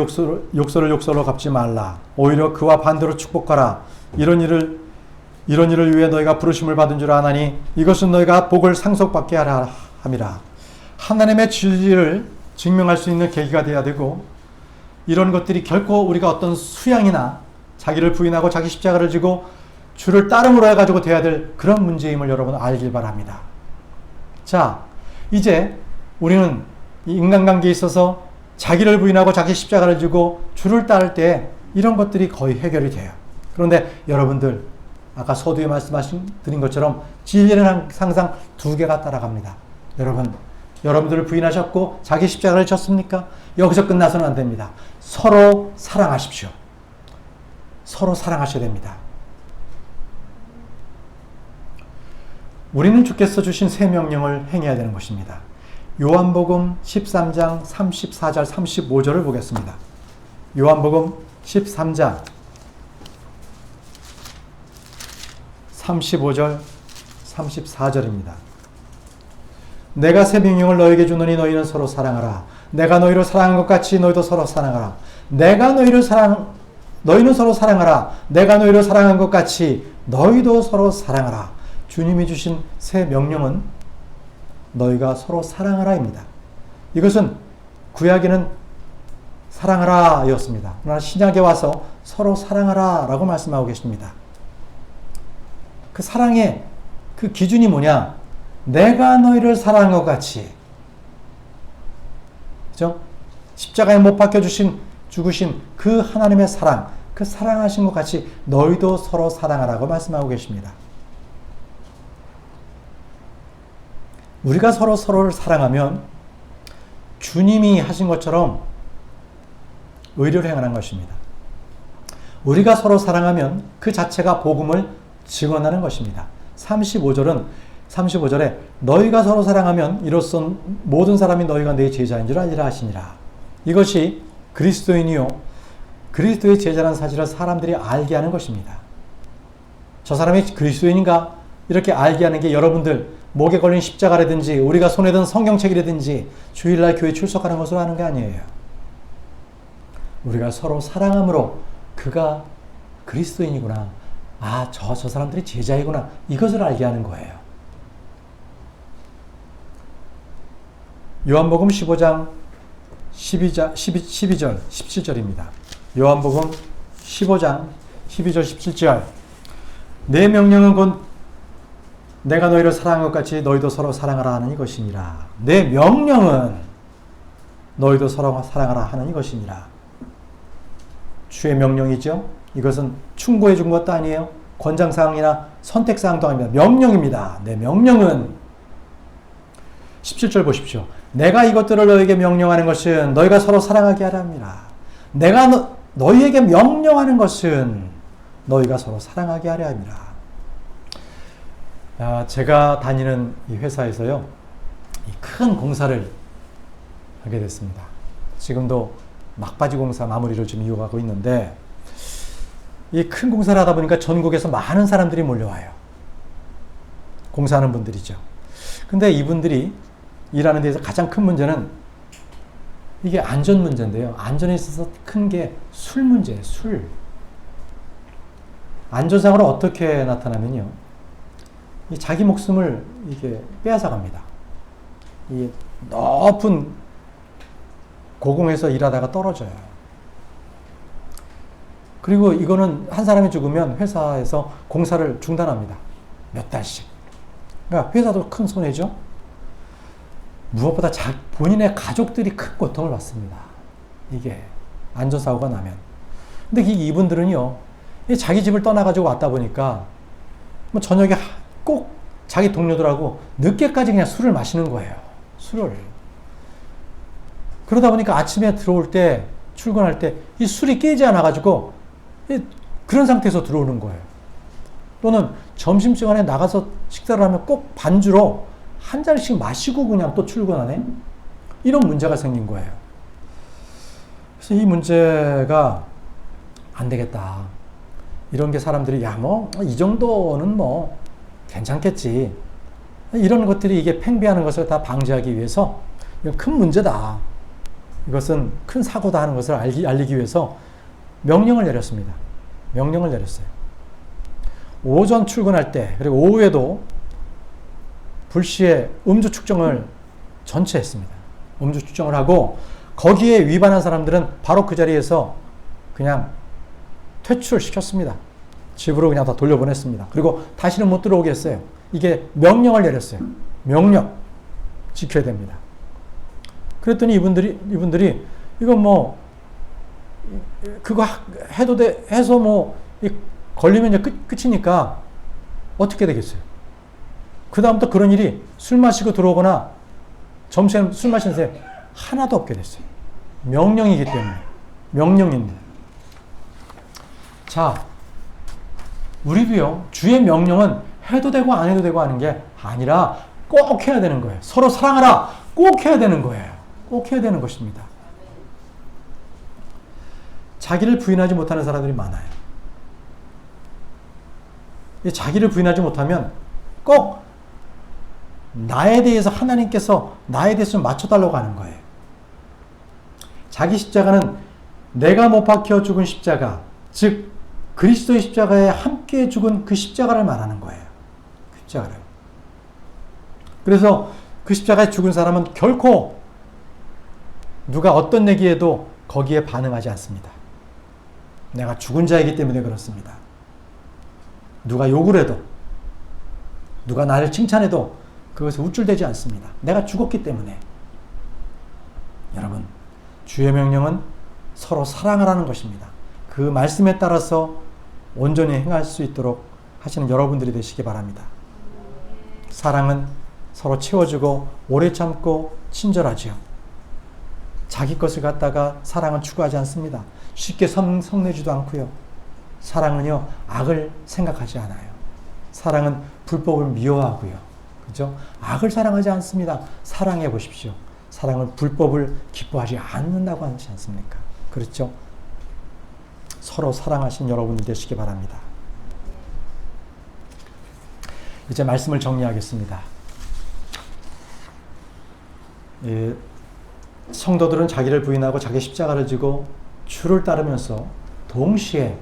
욕설을 욕설로 갚지 말라. 오히려 그와 반대로 축복하라. 이런 일을 위해 너희가 부르심을 받은 줄 아나니 이것은 너희가 복을 상속받게 하라 함이라. 하나님의 진리를 증명할 수 있는 계기가 되어야 되고, 이런 것들이 결코 우리가 어떤 수양이나 자기를 부인하고 자기 십자가를 지고 주를 따름으로 해가지고 돼야 될 그런 문제임을 여러분 알길 바랍니다. 자, 이제 우리는 이 인간관계에 있어서 자기를 부인하고 자기 십자가를 지고 주를 따를 때 이런 것들이 거의 해결이 돼요. 그런데 여러분들, 아까 서두에 드린 것처럼 진리는 항상 두 개가 따라갑니다. 여러분들을 부인하셨고 자기 십자가를 졌습니까? 여기서 끝나서는 안 됩니다. 서로 사랑하십시오. 서로 사랑하셔야 됩니다. 우리는 주께서 주신 새 명령을 행해야 되는 것입니다. 요한복음 13장 34절 35절을 보겠습니다. 요한복음 13장 35절 34절입니다. 내가 새 명령을 너에게 주노니 너희는 서로 사랑하라. 내가 너희를 사랑한 것 같이 너희도 서로 사랑하라. 너희는 서로 사랑하라. 내가 너희를 사랑한 것 같이 너희도 서로 사랑하라. 주님이 주신 새 명령은 너희가 서로 사랑하라입니다. 이것은 구약에는 사랑하라 였습니다. 그러나 신약에 와서 서로 사랑하라 라고 말씀하고 계십니다. 그 사랑의 그 기준이 뭐냐? 내가 너희를 사랑한 것 같이, 그죠? 십자가에 못 박혀 죽으신 그 하나님의 사랑, 그 사랑하신 것 같이 너희도 서로 사랑하라고 말씀하고 계십니다. 우리가 서로를 사랑하면 주님이 하신 것처럼 의를 행하는 것입니다. 우리가 서로 사랑하면 그 자체가 복음을 증언하는 것입니다. 35절에 너희가 서로 사랑하면 이로써 모든 사람이 너희가 내 제자인 줄 알리라 하시니라. 이것이 그리스도인이요 그리스도의 제자라는 사실을 사람들이 알게 하는 것입니다. 저 사람이 그리스도인인가? 이렇게 알게 하는 게 여러분들 목에 걸린 십자가라든지 우리가 손에 든 성경책이라든지 주일날 교회 출석하는 것으로 하는 게 아니에요. 우리가 서로 사랑함으로 그가 그리스도인이구나. 아, 저 사람들이 제자이구나. 이것을 알게 하는 거예요. 요한복음 15장 12절, 17절입니다. 요한복음 15장 12절, 17절. 내 명령은 곧 내가 너희를 사랑한 것 같이 너희도 서로 사랑하라 하는 이것이니라. 내 명령은 너희도 서로 사랑하라 하는 이것이니라. 주의 명령이죠. 이것은 충고해 준 것도 아니에요. 권장사항이나 선택사항도 아닙니다. 명령입니다. 내 명령은 17절 보십시오. 내가 이것들을 너희에게 명령하는 것은 너희가 서로 사랑하게 하라 함이라. 내가 너희에게 명령하는 것은 너희가 서로 사랑하게 하려 함이라. 제가 다니는 이 회사에서요, 이 큰 공사를 하게 됐습니다. 지금도 막바지 공사 마무리를 좀 이어가고 있는데, 이 큰 공사를 하다 보니까 전국에서 많은 사람들이 몰려와요. 공사하는 분들이죠. 근데 이분들이 일하는 데서 가장 큰 문제는 이게 안전 문제인데요. 안전에 있어서 큰 게 술 문제예요. 술. 안전상으로 어떻게 나타나면요, 이 자기 목숨을 이게 빼앗아 갑니다. 이 높은 고공에서 일하다가 떨어져요. 그리고 이거는 한 사람이 죽으면 회사에서 공사를 중단합니다. 몇 달씩. 그러니까 회사도 큰 손해죠. 무엇보다 본인의 가족들이 큰 고통을 받습니다. 이게 안전사고가 나면. 근데 이분들은요, 자기 집을 떠나가지고 왔다 보니까 뭐 저녁에 꼭 자기 동료들하고 늦게까지 그냥 술을 마시는 거예요. 술을. 그러다 보니까 아침에 들어올 때, 출근할 때 이 술이 깨지 않아가지고 그런 상태에서 들어오는 거예요. 또는 점심시간에 나가서 식사를 하면 꼭 반주로 한 잔씩 마시고 그냥 또 출근하네? 이런 문제가 생긴 거예요. 그래서 이 문제가 안 되겠다. 이런 게 사람들이, 이 정도는 괜찮겠지. 이런 것들이 이게 팽배하는 것을 다 방지하기 위해서 이건 큰 문제다. 이것은 큰 사고다 하는 것을 알리기 위해서 명령을 내렸습니다. 명령을 내렸어요. 오전 출근할 때, 그리고 오후에도 불시에 음주 측정을 전체 했습니다. 음주 측정을 하고, 거기에 위반한 사람들은 바로 그 자리에서 그냥 퇴출시켰습니다. 집으로 그냥 다 돌려보냈습니다. 그리고 다시는 못 들어오게 했어요. 이게 명령을 내렸어요. 명령. 지켜야 됩니다. 그랬더니 이분들이 이거 그거 해도 해서 걸리면 이제 끝이니까 어떻게 되겠어요? 그다음부터 그런 일이 술 마시고 들어오거나 점심에 술 마시는 새 하나도 없게 됐어요. 명령이기 때문에. 명령입니다. 자, 우리도요, 주의 명령은 해도 되고 안 해도 되고 하는 게 아니라 꼭 해야 되는 거예요. 서로 사랑하라. 꼭 해야 되는 거예요. 꼭 해야 되는 것입니다. 자기를 부인하지 못하는 사람들이 많아요. 자기를 부인하지 못하면 꼭 나에 대해서 하나님께서 나에 대해서 좀 맞춰달라고 하는 거예요. 자기 십자가는 내가 못 박혀 죽은 십자가, 즉 그리스도의 십자가에 함께 죽은 그 십자가를 말하는 거예요. 그 십자가를. 그래서 그 십자가에 죽은 사람은 결코 누가 어떤 얘기해도 거기에 반응하지 않습니다. 내가 죽은 자이기 때문에 그렇습니다. 누가 욕을 해도, 누가 나를 칭찬해도 그것에 우쭐대지 않습니다. 내가 죽었기 때문에. 여러분, 주의 명령은 서로 사랑하라는 것입니다. 그 말씀에 따라서 온전히 행할 수 있도록 하시는 여러분들이 되시기 바랍니다. 사랑은 서로 채워주고 오래 참고 친절하지요. 자기 것을 갖다가 사랑은 추구하지 않습니다. 쉽게 성내지도 않고요. 사랑은요, 악을 생각하지 않아요. 사랑은 불법을 미워하고요. 그죠? 악을 사랑하지 않습니다. 사랑해 보십시오. 사랑은 불법을 기뻐하지 않는다고 하지 않습니까? 그렇죠? 서로 사랑하신 여러분들 되시기 바랍니다. 이제 말씀을 정리하겠습니다. 성도들은 자기를 부인하고 자기 십자가를 지고 주를 따르면서 동시에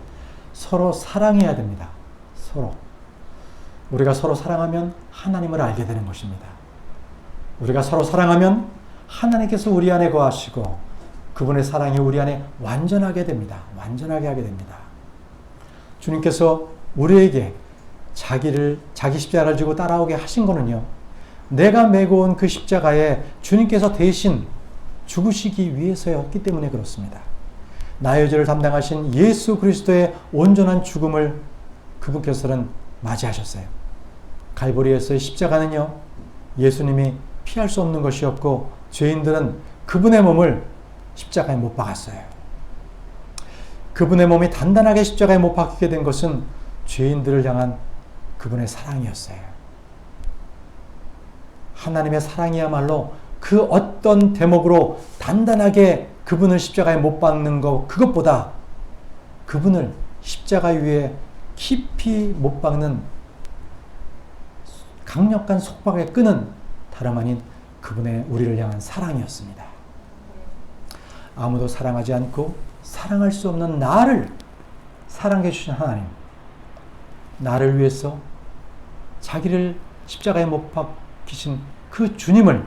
서로 사랑해야 됩니다. 서로. 우리가 서로 사랑하면 하나님을 알게 되는 것입니다. 우리가 서로 사랑하면 하나님께서 우리 안에 거하시고 그분의 사랑이 우리 안에 완전하게 됩니다. 완전하게 하게 됩니다. 주님께서 우리에게 자기 십자가를 지고 따라오게 하신 거는요, 내가 메고 온 그 십자가에 주님께서 대신 죽으시기 위해서였기 때문에 그렇습니다. 나의 죄를 담당하신 예수 그리스도의 온전한 죽음을 그분께서는 맞이하셨어요. 갈보리에서의 십자가는요, 예수님이 피할 수 없는 것이었고 죄인들은 그분의 몸을 십자가에 못 박았어요. 그분의 몸이 단단하게 십자가에 못 박히게 된 것은 죄인들을 향한 그분의 사랑이었어요. 하나님의 사랑이야말로 그 어떤 대목으로 단단하게 그분을 십자가에 못 박는 것, 그것보다 그분을 십자가 위에 깊이 못 박는 강력한 속박에 끄는 다름 아닌 그분의 우리를 향한 사랑이었습니다. 아무도 사랑하지 않고 사랑할 수 없는 나를 사랑해 주신 하나님, 나를 위해서 자기를 십자가에 못 박히신 그 주님을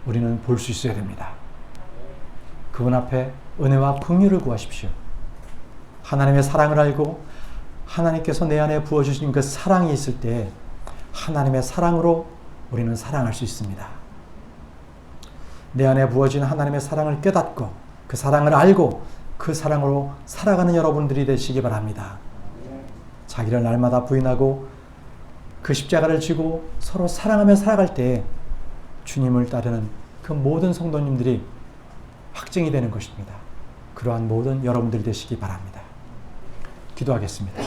우리는 볼 수 있어야 됩니다. 그분 앞에 은혜와 긍휼을 구하십시오. 하나님의 사랑을 알고 하나님께서 내 안에 부어주신 그 사랑이 있을 때 하나님의 사랑으로 우리는 사랑할 수 있습니다. 내 안에 부어진 하나님의 사랑을 깨닫고 그 사랑을 알고 그 사랑으로 살아가는 여러분들이 되시기 바랍니다. 자기를 날마다 부인하고 그 십자가를 지고 서로 사랑하며 살아갈 때 주님을 따르는 그 모든 성도님들이 확증이 되는 것입니다. 그러한 모든 여러분들이 되시기 바랍니다. 기도하겠습니다.